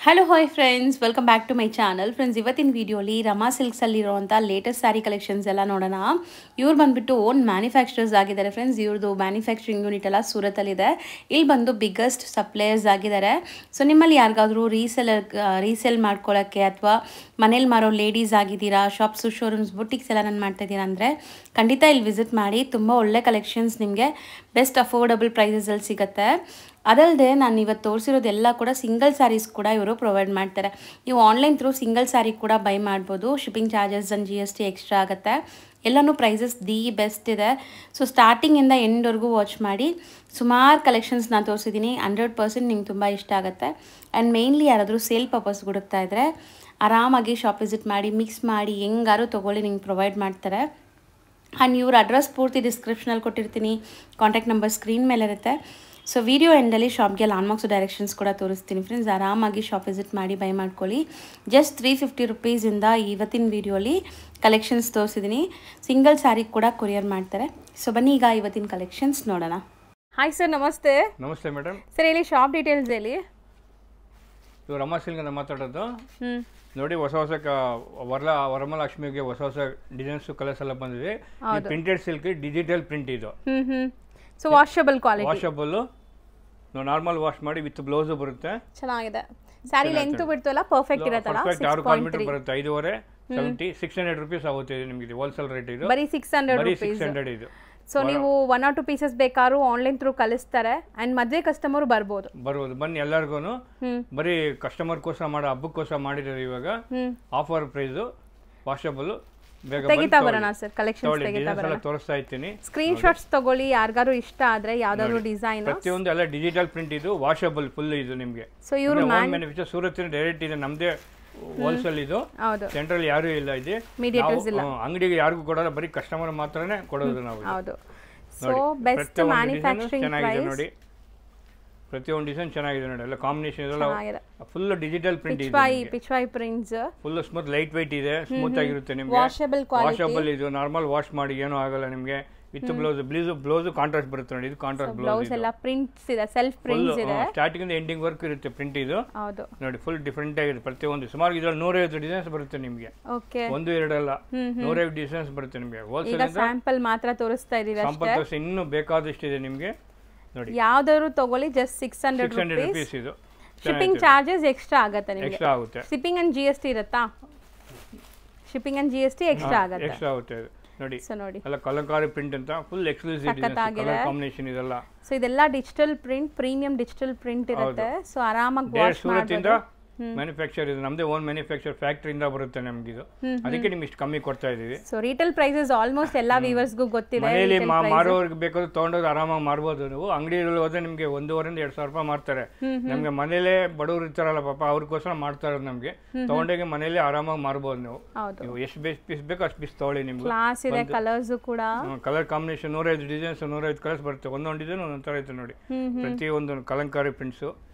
Hello hi friends, welcome back to my channel. Friends, ಇವತ್ತಿನ ವಿಡಿಯೋಲಿ ರಮಾ ಸಿಲ್ಕ್ಸಲ್ಲಿರುವಂಥ ಲೇಟೆಸ್ಟ್ ಸ್ಯಾರಿ ಕಲೆಕ್ಷನ್ಸ್ ಎಲ್ಲ ನೋಡೋಣ. ಇವ್ರು ಬಂದುಬಿಟ್ಟು ಓನ್ ಮ್ಯಾನುಫ್ಯಾಕ್ಚರರ್ಸ್ ಆಗಿದ್ದಾರೆ ಫ್ರೆಂಡ್ಸ್. ಇವ್ರದ್ದು ಮ್ಯಾನುಫ್ಯಾಕ್ಚರಿಂಗ್ ಯೂನಿಟ್ ಎಲ್ಲ ಸೂರತಲ್ಲಿದೆ. ಇಲ್ಲಿ ಬಂದು ಬಿಗ್ಗೆಸ್ಟ್ ಸಪ್ಲೈಯರ್ಸ್ ಆಗಿದ್ದಾರೆ. ಸೊ ನಿಮ್ಮಲ್ಲಿ ಯಾರಿಗಾದ್ರೂ ರೀಸೇಲ್ ಮಾಡ್ಕೊಳ್ಳೋಕ್ಕೆ ಅಥವಾ ಮನೇಲಿ ಮಾರೋ ಲೇಡೀಸ್ ಆಗಿದ್ದೀರಾ, ಶಾಪ್ಸು, ಶೋರೂಮ್ಸ್, ಬುಟಿಕ್ಸ್ ಎಲ್ಲ ನಾನು ಮಾಡ್ತಾಯಿದ್ದೀರಾ ಅಂದರೆ ಖಂಡಿತ ಇಲ್ಲಿ ವಿಸಿಟ್ ಮಾಡಿ. ತುಂಬ ಒಳ್ಳೆ ಕಲೆಕ್ಷನ್ಸ್ ನಿಮಗೆ ಬೆಸ್ಟ್ ಅಫೋರ್ಡಬಲ್ ಪ್ರೈಸಸಲ್ಲಿ ಸಿಗುತ್ತೆ. ಅದಲ್ಲದೆ ನಾನು ಇವತ್ತು ತೋರಿಸಿರೋದೆಲ್ಲ ಕೂಡ ಸಿಂಗಲ್ ಸ್ಯಾರೀಸ್ ಕೂಡ ಇವರು ಪ್ರೊವೈಡ್ ಮಾಡ್ತಾರೆ. ನೀವು ಆನ್ಲೈನ್ ಥ್ರೂ ಸಿಂಗಲ್ ಸ್ಯಾರಿ ಕೂಡ ಬೈ ಮಾಡ್ಬೋದು. Shipping charges and GST extra ಆಗುತ್ತೆ. ಎಲ್ಲನೂ ಪ್ರೈಸಸ್ ಬೆಸ್ಟ್ ಇದೆ. ಸೊ ಸ್ಟಾರ್ಟಿಂಗಿಂದ ಎಂಡ್ವರೆಗೂ ವಾಚ್ ಮಾಡಿ. ಸುಮಾರು ಕಲೆಕ್ಷನ್ಸ್ ನಾನು ತೋರಿಸಿದ್ದೀನಿ. 100% ನಿಮ್ಗೆ ತುಂಬ ಇಷ್ಟ ಆಗುತ್ತೆ. ಆ್ಯಂಡ್ ಮೇಯ್ನ್ಲಿ ಯಾರಾದರೂ ಸೇಲ್ ಪರ್ಪಸ್ ಹುಡುಕ್ತಾ ಇದ್ದರೆ ಆರಾಮಾಗಿ ಶಾಪ್ ವಿಸಿಟ್ ಮಾಡಿ, ಮಿಕ್ಸ್ ಮಾಡಿ ಹೆಂಗಾರು ತೊಗೊಳ್ಳಿ, ನಿಮ್ಗೆ ಪ್ರೊವೈಡ್ ಮಾಡ್ತಾರೆ. ಆ್ಯಂಡ್ ಇವ್ರ ಅಡ್ರೆಸ್ ಪೂರ್ತಿ ಡಿಸ್ಕ್ರಿಪ್ಷನಲ್ಲಿ ಕೊಟ್ಟಿರ್ತೀನಿ. ಕಾಂಟ್ಯಾಕ್ಟ್ ನಂಬರ್ ಸ್ಕ್ರೀನ್ ಮೇಲೆ ಇರುತ್ತೆ. ಸೊ ವಿಡಿಯೋ ಎಂಡಲ್ಲಿ ಶಾಪ್ಗೆ ಲ್ಯಾಂಡ್ಮಾರ್ಕ್ಸ್ ಡೈರೆಕ್ಷನ್ಸ್ ಕೂಡ ತೋರಿಸ್ತೀನಿ ಫ್ರೆಂಡ್ಸ್. ಆರಾಮಾಗಿ ಶಾಪ್ ವಿಸಿಟ್ ಮಾಡಿ ಬೈ ಮಾಡ್ಕೊಳ್ಳಿ. ಜಸ್ಟ್ 350 ರುಪೀಸಿಂದ ಇವತ್ತಿನ ವಿಡಿಯೋಲಿ ಕಲೆಕ್ಷನ್ಸ್ ತೋರಿಸಿದ್ದೀನಿ. ಸಿಂಗಲ್ ಸ್ಯಾರಿ ಕೂಡ ಕೊರಿಯರ್ ಮಾಡ್ತಾರೆ. ಸೊ ಬನ್ನಿ ಈಗ ಇವತ್ತಿನ ಕಲೆಕ್ಷನ್ಸ್ ನೋಡೋಣ. ಹಾಯ್ ಸರ್, ನಮಸ್ತೆ. ನಮಸ್ತೆ ಮೇಡಮ್. ಸರ್ ಹೇಳಿ, ಶಾಪ್ ಡೀಟೇಲ್ಸ್ ಹೇಳಿ. ಇವು ರಮಾ ಸಿಲ್ಕ್ ಅಂತ ಮಾತಾಡೋದು. ನೋಡಿ, ಹೊಸ ವರಮಹಾಲಕ್ಷ್ಮಿಗೆ ಹೊಸ ಡಿಸೈನ್ಸ್ ಕಲರ್ಸ್ ಎಲ್ಲ ಬಂದಿದೆ. ಪ್ರಿಂಟೆಡ್ ಸಿಲ್ಕ್, ಡಿಜಿಟಲ್ ಪ್ರಿಂಟ್ ಇದು. So washable quality, washable, normal wash ಮಾಡಿ ವಿತ್ ಬ್ಲೌಸ್ ಬರುತ್ತೆ. ಚೆನ್ನಾಗಿದೆ. ಸ್ಯಾರಿ ಲೆಂತ್ ಬಿಡ್ತು ಎಲ್ಲ ಪರ್ಫೆಕ್ಟ್ ಇರುತ್ತಲ್ಲ. 6.5 ಮೀಟರ್ ಬರುತ್ತೆ. 5.5 70 600 ರುಪೀಸ್ ಆಗುತ್ತೆ ನಿಮಗೆ. ಹೋಲ್ಸೇಲ್ ರೇಟ್ ಇದು. ಬರೀ 600 ಇದು. ಸೊ ನೀವು 1 or 2 ಪೀಸಸ್ ಬೇಕಾದ್ರೂ ಆನ್ಲೈನ್ ಥ್ರೂ ಕಳಿಸ್ತಾರೆ. ಅಂಡ್ ಮದುವೆ ಕಸ್ಟಮರ್ ಬರ್ಬೋದು. ಬನ್ನಿ ಎಲ್ಲರಿಗೂ. ಬರೀ ಕಸ್ಟಮರ್ಗೋಸ್ಕರ ಮಾಡೋ, ಹಬ್ಬಕ್ಕೋಸ್ಕರ ಮಾಡಿರೋದು. ಇವಾಗ ಆಫರ್ ಪ್ರೈಸ್, ವಾಷಬಲ್. ತೆಗಿತಾ ಬರೋಣ ಸರ್, ಕಲೆಕ್ಷನ್ಸ್ ತೆಗಿತಾ ಬರೋಣ. ತೋರಿಸ್ತಾ ಇದ್ದೀನಿ. ಸ್ಕ್ರೀನ್ ಶಾಟ್ಸ್ ತಗೊಳ್ಳಿ. ಯಾರಿಗಾರು ಇಷ್ಟ ಆದ್ರೆ ಯಾವ್ದಾದ್ರು ಡಿಸೈನ್, ಪ್ರತಿಯೊಂದು ಎಲ್ಲ ಡಿಜಿಟಲ್ ಪ್ರಿಂಟ್. ಇದು ವಾಷಬಲ್ ಫುಲ್ ಇದು ನಿಮಗೆ. ಸೊ ಇವರು ಮ್ಯಾನುಫ್ಯಾಕ್ಚರ್ ಸೂರತ್ ಡೈರೆಕ್ಟ್ ಇದೆ. ನಮ್ದೇ ಹೋಲ್ಸೇಲ್ ಇದು. ಸೆಂಟ್ರಲ್ ಯಾರು ಇಲ್ಲ ಇದೆ. ಅಂಗಡಿಗೆ ಯಾರಿಗೂ ಕೊಡಲ್ಲ, ಬರೀ ಕಸ್ಟಮರ್ ಮಾತ್ರನೇ ಕೊಡೋದು ನಾವು. ಹೌದು. ಸೊ ಬೆಸ್ಟ್ ಮ್ಯಾನುಫ್ಯಾಕ್ಚರಿಂಗ್ ಚೆನ್ನಾಗಿದೆ ನೋಡಿ. ಪ್ರತಿಯೊಂದು ಡಿಸೈನ್ ಚೆನ್ನಾಗಿದೆ ನೋಡಿ. ಎಲ್ಲ ಕಾಂಬಿನೇಷನ್ ಇದೆಲ್ಲ ಫುಲ್ ಡಿಜಿಟಲ್ ಪ್ರಿಂಟ್ ಇದೆ. Pichwai prints full smooth, light white ಇದೆ. ಸ್ಮೂತ್ ಆಗಿರುತ್ತೆ ನಿಮಗೆ. ವಾಷಬಲ್ ಇದು. ನಾರ್ಮಲ್ ವಾಶ್ ಮಾಡಿ ಏನೂ ಆಗಲ್ಲ ನಿಮಗೆ. ವಿತ್ ಬ್ಲೌಸ್ ಕಾಂಟ್ರಾಸ್ಟ್ ಬರುತ್ತೆ ನೋಡಿ. ಇದು ಕಾಂಟ್ರಾಸ್ಟ್ ಬ್ಲೌಸ್ ಎಲ್ಲ ಪ್ರಿಂಟ್ಸ್ ಇದೆ, ಸೆಲ್ಫ್ ಪ್ರಿಂಟ್ಸ್ ಇದೆ. ಸ್ಟಾರ್ಟಿಂಗ್ ಇಂದ ಎಂಡಿಂಗ್ ವರ್ಕ್ ಇರುತ್ತೆ ಪ್ರಿಂಟ್ ಇದು. ಹೌದು ನೋಡಿ, ಫುಲ್ ಡಿಫರೆಂಟ್ ಆಗಿದೆ. ಪ್ರತಿಯೊಂದು ಸುಮಾರು ಇದರಲ್ಲಿ 150 ಡಿಸೈನ್ಸ್ ಬರುತ್ತೆ ನಿಮಗೆ. ಒಂದು ಎರಡಲ್ಲ, 150 ಡಿಸೈನ್ಸ್ ಬರುತ್ತೆ ನಿಮಗೆ. ಹೋಲ್ಸೇಲ್ ಸ್ಯಾಂಪಲ್ ಮಾತ್ರ ತೋರಿಸ್ತಾ ಇದೀವಿ ಅಷ್ಟೇ. ಇನ್ನೂ ಬೇಕಾದಷ್ಟು ಇದೆ ನಿಮಗೆ. ನೋಡಿ, ಯಾವ್ದಾದ್ರು ತಗೊಳ್ಳಿ. ಜಸ್ಟ್ 600 rupees ಇದು. ಶಿಪ್ಪಿಂಗ್ ಚಾರ್ಜಸ್ ಎಕ್ಸ್ಟ್ರಾ ಆಗುತ್ತೆ ನಿಮಗೆ. ಎಕ್ಸ್ಟ್ರಾ ಆಗುತ್ತೆ. ಶಿಪ್ಪಿಂಗ್ ಅಂಡ್ GST ಇರುತ್ತಾ? ಶಿಪ್ಪಿಂಗ್ ಅಂಡ್ GST ಎಕ್ಸ್ಟ್ರಾ ಆಗುತ್ತೆ. ಎಕ್ಸ್ಟ್ರಾ ಆಗುತ್ತೆ. ನೋಡಿ, ನೋಡಿ ಎಲ್ಲ ಕಲಂಕಾರಿ ಪ್ರಿಂಟ್ ಅಂತ ಫುಲ್ ಎಕ್ಸ್ಕ್ಲೂಸಿವ್ ಕಲರ್ ಕಾಂಬಿನೇಷನ್ ಇದೆಲ್ಲ. ಸೊ ಇದೆಲ್ಲ digital print, premium digital print ಇರುತ್ತೆ. ಸೊ ಆರಾಮಾಗಿ ವಾಶ್ ಮಾಡಬಹುದು. ಮ್ಯಾನುಫ್ಯಾಕ್ಚರ್ ಇದು. ನಮ್ದೇ ಓನ್ ಮ್ಯಾನುಫ್ಯಾಕ್ಚರ್ ಫ್ಯಾಕ್ಟರಿಯಿಂದ ಬರುತ್ತೆ ನಮ್ಗೆ ಇದು. ಅದಕ್ಕೆ ನಿಮ್ಗೆ ಇಷ್ಟು ಕಮ್ಮಿ ಕೊಡ್ತಾ ಇದೀವಿ. ಸೊ ರಿಟೇಲ್ ಪ್ರೈಸಸ್ ಆಲ್ಮೋಸ್ಟ್ ಎಲ್ಲಾ ವ್ಯೂವರ್ಸ್ಗೂ ಗೊತ್ತಿದೆ. ಮನೆಯಲ್ಲಿ ಮಾರೋರಿಗೆ ಬೇಕಾದ್ರೆ ತಗೊಂಡೋಗಿ ಆರಾಮಾಗಿ ಮಾರ್ಬೋದು ನೀವು. ಅಂಗಡಿಯಲ್ಲಿ ಹೋದ್ರೆ ನಿಮಗೆ 1,500 ಇಂದ 2,000 ರೂಪಾಯಿ ಮಾರ್ತಾರೆ. ನಮ್ಗೆ ಮನೇಲೆ ಬಡವರು ಇರ್ತಾರಲ್ಲ ಪಾಪ, ಅವ್ರಿಗೋಸ್ಕರ ಮಾಡ್ತಾ ಇರೋದು ನಮ್ಗೆ. ತಗೊಂಡೋಗಿ ಮನೇಲಿ ಆರಾಮಾಗಿ ಮಾರ್ಬೋದು ನೀವು. ನೀವು ಎಷ್ಟು ಪೀಸ್ ಬೇಕೋ ಅಷ್ಟು ಪೀಸ್ ತಗೊಳ್ಳಿ. ನಿಮ್ಗೆ ಕ್ಲಾಸ್ ಇದೆ. ಕಲರ್ಸ್ ಕೂಡ ಕಲರ್ ಕಾಂಬಿನೇಷನ್ 105 ಡಿಸೈನ್ಸ್, 105 ಕಲರ್ಸ್ ಬರುತ್ತೆ. ಒಂದೊಂದು ಡಿಸೈನ್ ಒಂದೊಂದು ತರ ಐತೆ ನೋಡಿ. ಪ್ರತಿಯೊಂದು ಕಲಂಕಾರಿ ಪ್ರಿಂಟ್ಸ್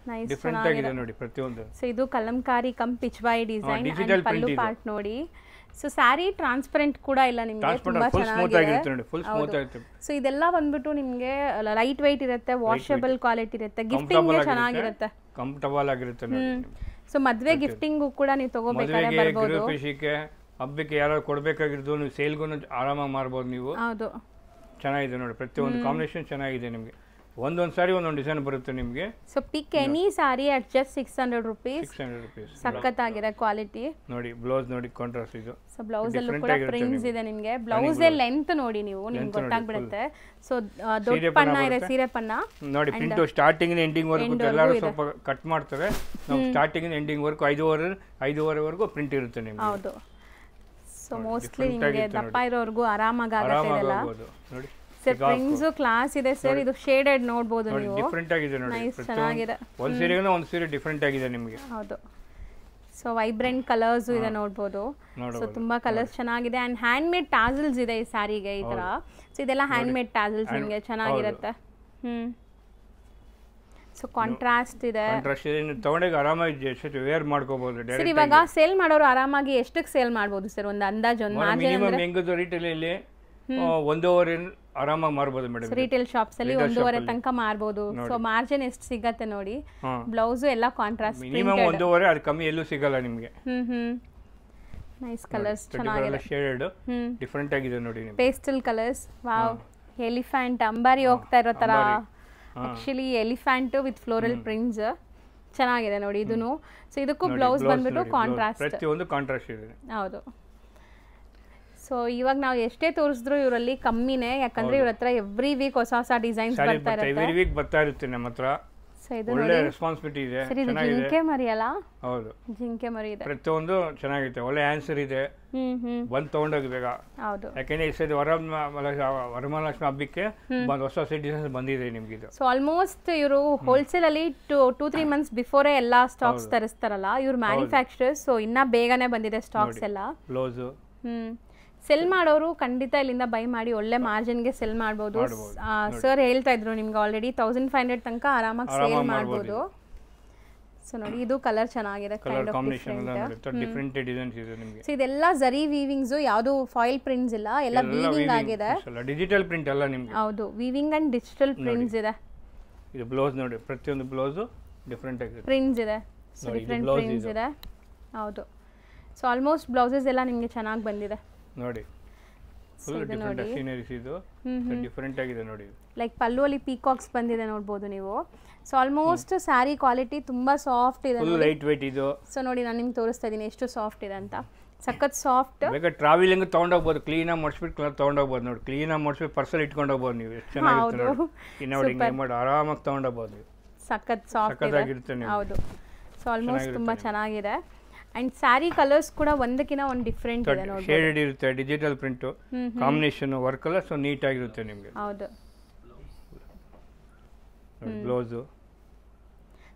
ಡಿಫರೆಂಟ್ ಆಗಿದೆ ನೋಡಿ ಪ್ರತಿಯೊಂದು. ಸೊ ಇದು Kalamkari come Pichwai design and pallu part ನೋಡಿ. ಸೊ ಸ್ಯಾರಿ ಟ್ರಾನ್ಸ್ಪರೆಂಟ್ ಕೂಡ ಇಲ್ಲ ನಿಮಗೆ. ತುಂಬಾ ಚೆನ್ನಾಗಿದೆ. ಸೊ ಇದೆಲ್ಲ ಬಂದ್ಬಿಟ್ಟು ನಿಮಗೆ ಲೈಟ್ ವೈಟ್ ಇರುತ್ತೆ, ವಾಷಬಲ್ ಕ್ವಾಲಿಟಿ ಇರುತ್ತೆ, ಗಿಫ್ಟಿಂಗ್ ಚೆನ್ನಾಗಿರುತ್ತೆ, ಕಂಫರ್ಟಬಲ್ ಆಗಿರುತ್ತೆ ನೋಡಿ. ಸೊ ಮದ್ವೆ ಗಿಫ್ಟಿಂಗ್ ಕೂಡ ನೀವು ತಗೋಬೇಕಾದ್ರೆ ಬರ್ಬೋದು. ಹಬ್ಬಕ್ಕೆ ಯಾರು ಕೊಡ್ಬೇಕಾಗಿರೋದು ನೀವು ಸೇಲ್ಗೂ ಆರಾಮಾಗಿ ಮಾರ್ಬೋದು ನೀವು. ಹೌದು, ಚೆನ್ನಾಗಿದೆ ನೋಡಿ. ಪ್ರತಿಯೊಂದು ಕಾಂಬಿನೇಷನ್ ಚೆನ್ನಾಗಿದೆ ನಿಮಗೆ. ಒಂದೊಂದು ಸಾರಿ ಒಂದೊಂದು ಡಿಸೈನ್ ಬರುತ್ತೆ ನಿಮಗೆ. So pick any sorry at just 600 rupees. ಸಕ್ಕತ್ತಾಗಿದೆ ಕ್ವಾಲಿಟಿ ನೋಡಿ. ಬ್ಲೌಸ್ ನೋಡಿ, ಕಾಂಟ್ರಾಸ್ಟ್ ಇದು. ಸೊ ಬ್ಲೌಸ್ ಅಲ್ಲೂ ಕೂಡ ಪ್ರಿಂಟ್ಸ್ ಇದೆ ನಿಮಗೆ. ಬ್ಲೌಸ್ ಲೆಂತ್ ನೋಡಿ ನೀವು, ನಿಮ್ಗೆ ಗೊತ್ತಾಗ್ಬಿಡುತ್ತೆ. ಸೊ ದೊಡ್ಡ ಪನ್ನ ಇದೆ, ಸೀರೆ ಪನ್ನ ನೋಡಿ. ಪ್ರಿಂಟ್ ಸ್ಟಾರ್ಟಿಂಗ್ ಇಂದ ಎಂಡಿಂಗ್ ವರ್ಗು ಎಲ್ಲರೂ ಸ್ವಲ್ಪ ಕಟ್ ಮಾಡ್ತಾರೆ. ನಾವು ಸ್ಟಾರ್ಟಿಂಗ್ ಇಂದ ಎಂಡಿಂಗ್ ವರ್ಗು 5:30 ವರೆಗೂ ಪ್ರಿಂಟ್ ಇರುತ್ತೆ ನಿಮಗೆ. ಹೌದು. ಸೊ ಮೋಸ್ಟ್ಲಿ ನಿಮಗೆ ದಪ್ಪ ಇರೋರ್ಗೂ ಆರಾಮಾಗಿ ಆಗುತ್ತೆ ಇದೆಲ್ಲ ನೋಡಿ. ಸರ್ ಪ್ರಿಂಟ್ಸ್ ಕ್ಲಾಸ್ ಇದೆ ಸರ್. ಇದು ಶೇಡೆಡ್ ನೋಡಬಹುದು ನೀವು. ಡಿಫರೆಂಟ್ ಆಗಿದೆ ನೋಡಿ. ಚೆನ್ನಾಗಿದೆ. ಒಂದು ಸೀರೆಗಿಂತ ಒಂದು ಸೀರೆ ಡಿಫರೆಂಟ್ ಆಗಿದೆ ನಿಮಗೆ. ಹೌದು. ಸೊ ವೈಬ್ರೆಂಟ್ ಕಲರ್ಸ್ ಇದೆ ನೋಡಬಹುದು. ಸೊ ತುಂಬಾ ಕಲರ್ಸ್ ಚೆನ್ನಾಗಿದೆ. ಅಂಡ್ ಹ್ಯಾಂಡ್ ಮೇಡ್ ಟಾಸಲ್ಸ್ ಇದೆ ಈ ಸಾರಿಗೆ ಈ ತರ. ಸೊ ಇದೆಲ್ಲ ಹ್ಯಾಂಡ್ ಮೇಡ್ ಟಾಸಲ್ಸ್ ನಿಮಗೆ ಚೆನ್ನಾಗಿರುತ್ತೆ. ಸೊ ಕಾಂಟ್ರಾಸ್ಟ್ ಇದೆ. ತಗೊಂಡಾಗ ಆರಾಮಾಗಿ ವೇರ್ ಮಾಡ್ಕೋಬಹುದು. ಸರ್ ಇವಾಗ ಸೇಲ್ ಮಾಡೋರು ಆರಾಮಾಗಿ ಎಷ್ಟಕ್ಕೆ ಸೇಲ್ ಮಾಡಬಹುದು ಸರ್? ಒಂದು ಅಂದಾಜು ಒಂದು ಮಾರ್ಜಿನ್ ಮಿನಿಮಮ್ ಹೆಂಗದು ರಿಟೇಲ್ ಇಲ್ಲಿ 1.5 ಆರಾಮಾಗಿ ಮಾರ್ಬೋದು ಮೇಡಮ್. ರಿಟೇಲ್ ಶಾಪ್ಸ್ ಅಲ್ಲಿ 1.5 ತನಕ ಮಾರ್ಬೋದು. ಸೊ ಮಾರ್ಜಿನ್ ಎಷ್ಟು ಸಿಗತ್ತೆ ನೋಡಿ. ಬ್ಲೌಸ್ ಎಲ್ಲ ಕಾಂಟ್ರಾಸ್ಟ್ ಮಿನಿಮಮ್ 1.5, ಅದು ಕಮ್ಮಿ ಎಲ್ಲೂ ಸಿಗಲ್ಲ ನಿಮಗೆ. ನೈಸ್ ಕಲರ್ಸ್ ಚೆನ್ನಾಗಿದೆ. ಶೇಡ್ ಡಿಫರೆಂಟ್ ಆಗಿದೆ ನೋಡಿ ನಿಮಗೆ. Pastel colours. ವಾವ್, ಎಲಿಫೆಂಟ್ ಅಂಬಾರಿ ಹೋಗ್ತಾ ಇರೋ ತರ. Actually elephant with floral prints ಚೆನ್ನಾಗಿದೆ ನೋಡಿ ಇದೂನು. ಸೊ ಇದಕ್ಕೂ ಬ್ಲೌಸ್ ಬಂದ್ಬಿಟ್ಟು ಕಾಂಟ್ರಾಸ್ಟ್, ಪ್ರತಿಯೊಂದು ಕಾಂಟ್ರಾಸ್ಟ್ ಇದೆ. ಹೌದು. ಸೊ ಇವಾಗ ನಾವು ಎಷ್ಟೇ ತೋರಿಸಿದ್ರು ಇವರಲ್ಲಿ ಕಮ್ಮಿನೇ, ಯಾಕಂದ್ರೆ ಇವ್ರ ಹತ್ರ ಎವ್ರಿ ವೀಕ್ ಹೊಸ ಹೊಸ ಡಿಸೈನ್ಸ್ ಬರ್ತಾ ಇರುತ್ತೆ. ಎವ್ರಿ ವೀಕ್ ಬರ್ತಾ ಇರುತ್ತೆ ನಮ್ಮ ಹತ್ರ. ಸೊ ಇದು ಒಳ್ಳೆ ರೆಸ್ಪಾನ್ಸಿಬಿಲಿಟಿ ಇದೆ, ಚೆನ್ನಾಗಿದೆ. ಜಿಂಕೆ ಮರಿ ಅಲ್ಲ? ಹೌದು, ಜಿಂಕೆ ಮರಿ ಇದೆ. ಪ್ರತಿಯೊಂದು ಚೆನ್ನಾಗಿದೆ, ಒಳ್ಳೆ ಆನ್ಸರ್ ಇದೆ. ಬಂದು ತಗೊಂಡೋಗಿ ಬೇಗ. ಹೌದು, ಯಾಕೆಂದ್ರೆ ಈ ಸರಿ ವರಮಹಾಲಕ್ಷ್ಮಿ ಹಬ್ಬಕ್ಕೆ ಹೊಸ ಹೊಸ ಡಿಸೈನ್ಸ್ ಬಂದಿದೆ ನಿಮ್ಗೆ ಇದು. ಸೊ ಆಲ್ಮೋಸ್ಟ್ ಇವರು ಹೋಲ್ಸೇಲ್ ಅಲ್ಲಿ 2-3 ಮಂತ್ಸ್ ಬಿಫೋರೇ ಎಲ್ಲಾ ಸ್ಟಾಕ್ಸ್ ತರಿಸ್ತಾರಲ್ಲ ಇವ್ರು ಮ್ಯಾನುಫ್ಯಾಕ್ಚರರ್ಸ್. ಸೊ ಇನ್ನ ಬೇಗನೆ ಬಂದಿದೆ ಸ್ಟಾಕ್ಸ್ ಎಲ್ಲ. ಬ್ಲೌಸ್ ಸೆಲ್ ಮಾಡೋರು ಖಂಡಿತ ಇಲ್ಲಿಂದ ಬೈ ಮಾಡಿ ಒಳ್ಳೆ ಮಾರ್ಜಿನ್ಗೆ ಸೆಲ್ ಮಾಡ್ಬೋದು. ಸರ್ ಹೇಳ್ತಾ ಇದ್ರು ನಿಮ್ಗೆ ಆಲ್ರೆಡಿ 1500 ತನಕ ಆರಾಮಾಗಿ ಸೇಲ್ ಮಾಡ್ಬೋದು. ಸೊ ನೋಡಿ ಇದು ಕಲರ್ ಚೆನ್ನಾಗಿದೆ, ಕೈಂಡ್ ಆಫ್ ಡಿಫರೆಂಟ್ ಡಿಸೈನ್ಸ್ ಇದೆ ನಿಮಗೆ. ಸೊ ಇದೆಲ್ಲ ಜರಿ ವೀವಿಂಗ್ಸ್, ಯಾವುದು ಫಾಯಿಲ್ ಪ್ರಿಂಟ್ಸ್ ಇಲ್ಲ, ಎಲ್ಲ ವೀವಿಂಗ್ ಆಗಿದೆ. ಡಿಜಿಟಲ್ ಪ್ರಿಂಟ್ ಅಲ್ಲ ನಿಮಗೆ. ಹೌದು, ವೀವಿಂಗ್ ಅಂಡ್ ಡಿಜಿಟಲ್ ಪ್ರಿಂಟ್ಸ್ ಇದೆ. ಇದು ಬ್ಲೌಸ್ ನೋಡಿ, ಪ್ರತಿಯೊಂದು ಬ್ಲೌಸ್ ಡಿಫರೆಂಟ್ ಆಗಿದೆ, ಪ್ರಿಂಟ್ಸ್ ಇದೆ. ಸೊ ಡಿಫರೆಂಟ್ ಪ್ರಿಂಟ್ಸ್ ಇದೆ. ಹೌದು. ಸೊ ಆಲ್ಮೋಸ್ಟ್ ಬ್ಲೌಸಸ್ ಎಲ್ಲ ನಿಮಗೆ ಚೆನ್ನಾಗಿ ಬಂದಿದೆ ನೋಡಿ. ಫುಲ್ ಡಿಫರೆಂಟ್ ಸೀನರೀಸ್ ಇದು, ಡಿಫರೆಂಟ್ ಆಗಿದೆ ನೋಡಿ. ಲೈಕ್ ಪಲ್ಲು ಅಲ್ಲಿ ಪೀಕಾಕ್ಸ್ ಬಂದಿದೆ ನೋಡಬಹುದು ನೀವು. ಸೊ ಆಲ್ಮೋಸ್ಟ್ ಸ್ಯಾರಿ ಕ್ವಾಲಿಟಿ ತುಂಬಾ ಸಾಫ್ಟ್ ಇದೆ, ಫುಲ್ ಲೈಟ್ ವೇಟ್ ಇದು. ಸೊ ನೋಡಿ ನಾನು ನಿಮ್ಗೆ ತೋರಿಸ್ತಾ ಇದೀನಿ ಎಷ್ಟು ಸಾಫ್ಟ್ ಇದೆ ಅಂತ. ಸಖತ್ ಸಾಫ್ಟ್. ಬೇಕಾದ್ರೆ ಟ್ರಾವೆಲಿಂಗ್ ತಗೊಂಡೋಗ್ಬೋದು, ಕ್ಲೀನ್ ಆಗಿ ಮಾಡಿಸ್ಬಿಟ್ಟು ತಗೊಂಡೋಗ್ಬೋದು ನೋಡಿ. ಕ್ಲೀನ್ ಆಗಿ ಮಾಡಿಸ್ಬಿಟ್ಟು ಪರ್ಸಲ್ ಇಟ್ಕೊಂಡು ಹೋಗ್ಬೋದು ನೀವು. ಎಷ್ಟು ಚೆನ್ನಾಗಿರುತ್ತೆ ನೋಡಿ. ಇನ್ನು ನೋಡಿ ಹಿಂಗೆ ಮಾಡಿ ಆರಾಮಾಗಿ ತಗೊಂಡೋಗ್ಬೋದು. ಸಖತ್ ಸಾಫ್ಟ್ ಇದೆ. ಹೌದು. ಸೊ ಆಲ್ಮೋಸ್ಟ್ ತುಂಬಾ ಚೆನ್ನಾಗಿದೆ. ಅಂಡ್ ಸ್ಯಾರಿ ಕಲರ್ಸ್ ಕೂಡ ಒಂದಕ್ಕಿಂತ ಒಂದು ಡಿಫರೆಂಟ್ ಇದೆ ನೋಡಿ. ಶೇಡೆಡ್ ಇರುತ್ತೆ, ಡಿಜಿಟಲ್ ಪ್ರಿಂಟ್ ಕಾಂಬಿನೇಷನ್ ವರ್ಕ್ ಎಲ್ಲ ಸೊ ನೀಟ್ ಆಗಿರುತ್ತೆ ನಿಮಗೆ. ಹೌದು. ಬ್ಲೌಸ್.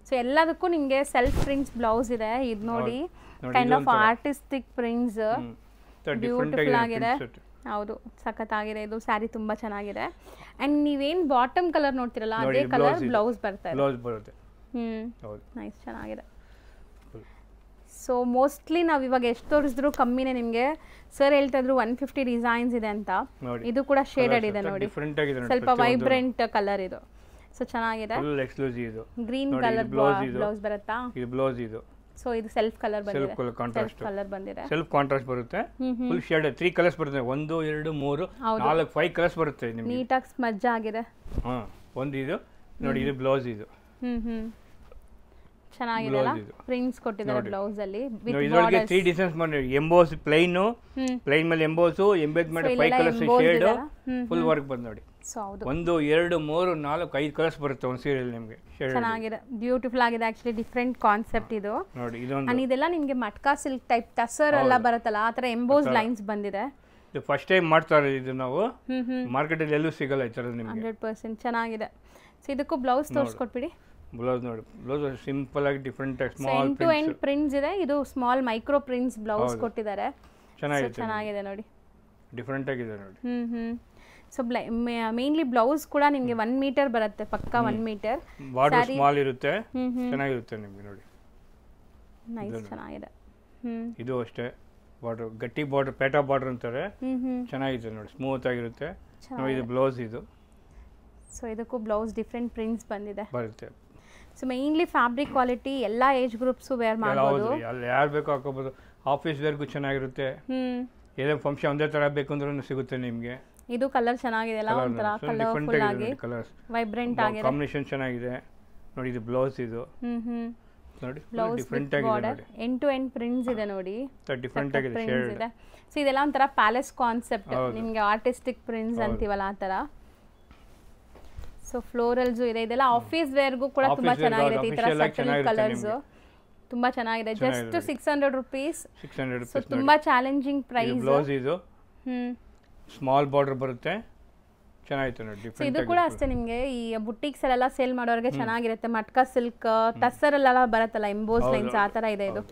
ಸೊ ಎಲ್ಲದಕ್ಕೂ ನಿಮಗೆ ಸೆಲ್ಫ್ ಪ್ರಿಂಟ್ಸ್ ಬ್ಲೌಸ್ ಇದೆ. ಇದು ನೋಡಿ kind of artistic prints, beautiful ಆಗಿದೆ. ಹೌದು, ಸಖತ್ತಾಗಿದೆ. ಇದು ಸ್ಯಾರಿ ತುಂಬಾ ಚೆನ್ನಾಗಿದೆ. ಅಂಡ್ ನೀವೇನ್ ಬಾಟಮ್ ಕಲರ್ ನೋಡ್ತಿರಲ್ಲ ಅದೇ ಕಲರ್ ಬ್ಲೌಸ್ ಬರುತ್ತೆ. ಹೌದು, ನೈಸ್, ಚೆನ್ನಾಗಿದೆ. ಸೊ ಮೋಸ್ಟ್ಲಿ ನಾವು ಇವಾಗ ಎಷ್ಟು ತೋರಿಸಿದ್ರು ಕಮ್ಮಿನೇ ನಿಮಗೆ. ಸರ್ ಹೇಳ್ತಾ ಇದ್ರು 150 ಡಿಸೈನ್ಸ್ ಇದೆ ಅಂತ. ಇದು ಕೂಡ ಶೇಡೆಡ್ ಇದೆ ನೋಡಿ, ಸ್ವಲ್ಪ ವೈಬ್ರೆಂಟ್ ಕಲರ್ ಇದು. ಸೊ ಚೆನ್ನಾಗಿದೆ. ಗ್ರೀನ್ ಕಲರ್ ಬ್ಲೌಸ್ ಬರುತ್ತಾ? ಇದು ಬ್ಲೌಸ್ ಇದು. ಸೊ ಇದು ಸೆಲ್ಫ್ ಕಲರ್ ಬಂದಿದೆ, ಸೆಲ್ಫ್ ಕಲರ್ ಬಂದಿದೆ. ಸೆಲ್ಫ್ ಕಾಂಟ್ರಾಸ್ಟ್ ಬರುತ್ತೆ. ಫುಲ್ ಶೇಡ್ 3 ಕಲರ್ಸ್ ಬರುತ್ತೆ. 1 2 3 4 5 ಕಲರ್ಸ್ ಬರುತ್ತೆ ನಿಮಗೆ. ನೀಟಾಗಿ ಸ್ಮಜ್ ಆಗಿದೆ. ಒಂದು ಇದು ನೋಡಿ, ಇದು ಬ್ಲೌಸ್ ಇದು. ಚೆನ್ನಾಗಿದೆ ಅಲ್ಲ? ಪ್ರಿಂಟ್ಸ್ ಕೊಟ್ಟಿದ್ದಾರೆ ಬ್ಲೌಸ್ ಅಲ್ಲಿ. ಇದರೊಳಗೆ 3 ಡಿಸೈನ್ಸ್ ಮಾಡಿ, ಎಂಬೋಸ್ ಪ್ಲೈನ್ ಮೇಲೆ ಎಂಬೋಸ್, ಎಂಬೇಸ್ ಮಾಡಿ 5 ಕಲರ್ಸ್ ಶೇಡ್, ಫುಲ್ ವರ್ಕ್ ಬಂದು ನೋಡಿ. 1 2 3 4 5 ಕಲರ್ಸ್ ಬರುತ್ತೆ ಒಂದು ಸೀರಿಯಲ್ ನಿಮಗೆ. ಚೆನ್ನಾಗಿದೆ, ಬ್ಯೂಟಿಫುಲ್ ಆಗಿದೆ. ಆಕ್ಚುಲಿ ಡಿಫರೆಂಟ್ ಕಾನ್ಸೆಪ್ಟ್ ಇದು ನೋಡಿ. ಇದೊಂದು ಇದೆಲ್ಲ ನಿಮಗೆ ಮಟ್ಕಾ ಸಿಲ್ಕ್ ಟೈಪ್ ಟಸರ್ ಎಲ್ಲ ಬರುತ್ತಲ್ಲ ಆ ತರ ಎಂಬೋಸ್ ಲೈನ್ಸ್ ಬಂದಿದೆ. ಇದು ಫಸ್ಟ್ ಟೈಮ್ ಮಾಡ್ತಾರೆ ಇದು. ನಾವು ಮಾರ್ಕೆಟ್ ಅಲ್ಲಿ ಎಲ್ಲೂ ಸಿಗಲ್ಲ ಈ ತರ ನಿಮಗೆ. 100% ಚೆನ್ನಾಗಿದೆ. ಸೊ ಇದಕ್ಕೂ ಬ್ಲೌಸ್ ತೋರಿಸ್ಕೊಟ್ಬಿಡಿ. ಬ್ಲೌಸ್ ನೋಡಿ, ಬ್ಲೌಸ್ ಸಿಂಪಲ್ ಆಗಿ ಡಿಫರೆಂಟ್ ಆಗಿ ಸ್ಮಾಲ್ ಟು ಎಂಡ್ ಪ್ರಿಂಟ್ಸ್ ಇದೆ. ಇದು ಸ್ಮಾಲ್ ಮೈಕ್ರೋ ಪ್ರಿಂಟ್ಸ್ ಬ್ಲೌಸ್ ಕೊಟ್ಟಿದ್ದಾರೆ. ಚೆನ್ನಾಗಿದೆ ನೋಡಿ, ಡಿಫರೆಂಟ್ ಆಗಿದೆ ನೋಡಿ. ಸೊ ಮೇನ್ಲಿ ಬ್ಲೌಸ್ ಕೂಡ ನಿಮಗೆ 1 ಮೀಟರ್ ಬರುತ್ತೆ, ಪಕ್ಕಾ 1 ಮೀಟರ್. ಬಾರ್ಡರ್ ಸ್ಮಾಲ್ ಇರುತ್ತೆ, ಚೆನ್ನಾಗಿರುತ್ತೆ ನಿಮಗೆ ನೋಡಿ. ನೈಸ್, ಚೆನ್ನಾಗಿದೆ. ಇದು ಅಷ್ಟೇ ಬಾರ್ಡರ್, ಗಟ್ಟಿ ಬಾರ್ಡರ್, ಪೇಟಾ ಬಾರ್ಡರ್ ಅಂತಾರೆ. ಚೆನ್ನಾಗಿದೆ ನೋಡಿ, ಸ್ಮೂತ್ ಆಗಿರುತ್ತೆ ನೋಡಿ. ಇದು ಬ್ಲೌಸ್ ಇದು. ಸೊ ಇದಕ್ಕೂ ಬ್ಲೌಸ್ ಡಿಫರೆಂಟ್ ಪ್ರಿಂಟ್ಸ್ ಬಂದಿದೆ ಬರುತ್ತೆ. ಸೊ ಮೇನ್ಲಿ ಫ್ಯಾಬ್ರಿಕ್ ಕ್ವಾಲಿಟಿ ಎಲ್ಲ ಏಜ್ ಗ್ರೂಪ್ಸು ವೇರ್ ಮಾಡಬಹುದು. ಯಾರು ಬೇಕೋ ಹಾಕೋಬಹುದು. ಆಫೀಸ್ ವೇರ್ಗೂ ಚೆನ್ನಾಗಿರುತ್ತೆ. ಏನೋ ಫಂಕ್ಷನ್ ಒಂದೇ ತರ ಬೇಕು ಅಂದ್ರೂ ಸಿಗುತ್ತೆ ನಿಮಗೆ. ಇದು ಕಲರ್ ಚೆನ್ನಾಗಿದೆ ಅಲ್ಲ, ಒಂಥರ ಕಲರ್ಫುಲ್ ಆಗಿ ವೈಬ್ರೆಂಟ್ ಆಗಿದೆ. ಕಾಂಬಿನೇಷನ್ ಚೆನ್ನಾಗಿದೆ ನೋಡಿ. ಇದು ಬ್ಲೌಸ್ ಇದು ನೋಡಿ, ಡಿಫರೆಂಟ್ ಆಗಿದೆ ನೋಡಿ. ಎಂಡ್ ಟು ಎಂಡ್ ಪ್ರಿಂಟ್ಸ್ ಇದೆ ನೋಡಿ, ಡಿಫರೆಂಟ್ ಆಗಿದೆ ಶೇಡ್ ಇದೆ. ಸೊ ಇದೆಲ್ಲ ಒಂಥರ ಪ್ಯಾಲೇಸ್ ಕಾನ್ಸೆಪ್ಟ್, ನಿಮಗೆ ಆರ್ಟಿಸ್ಟಿಕ್ ಪ್ರಿಂಟ್ಸ್ ಅಂತೀವಲ್ಲ ಆ ತರ. ಸೊ ಫ್ಲೋರಲ್ಸ್ ಇದೆ. ಇದೆಲ್ಲ ಆಫೀಸ್ ವೇರ್ಗೂ ಕೂಡ ತುಂಬಾ ಚೆನ್ನಾಗಿರುತ್ತೆ. ಈ ತರ ಸಟಲ್ ಕಲರ್ಸ್ ತುಂಬಾ ಚೆನ್ನಾಗಿದೆ. Just 600 rupees. ಸೊ ತುಂಬಾ ಚಾಲೆಂಜಿಂಗ್ ಪ್ರೈಸ್. ಬ್ಲೌಸ್ ಇದು ಸ್ಮಾಲ್ ಬಾರ್ಡರ್ ಬರುತ್ತೆ, ಚೆನ್ನಾಗಿರುತ್ತೆ ನೋಡಿ. ಸೊ ಇದು ಕೂಡ ಅಷ್ಟೇ ನಿಮಗೆ ಈ ಬುಟಿಕ್ಸ್ ಅಲ್ಲೆಲ್ಲ ಸೇಲ್ ಮಾಡೋರಿಗೆ ಚೆನ್ನಾಗಿರುತ್ತೆ. ಮಟ್ಕಾ ಸಿಲ್ಕ್ ಟಸರ್ ಅಲ್ಲೆಲ್ಲ ಬರುತ್ತಲ್ಲ ಎಂಬೋಸ್ ಲೈನ್ಸ್ ಆ ತರ ಇದೆ ಇದು.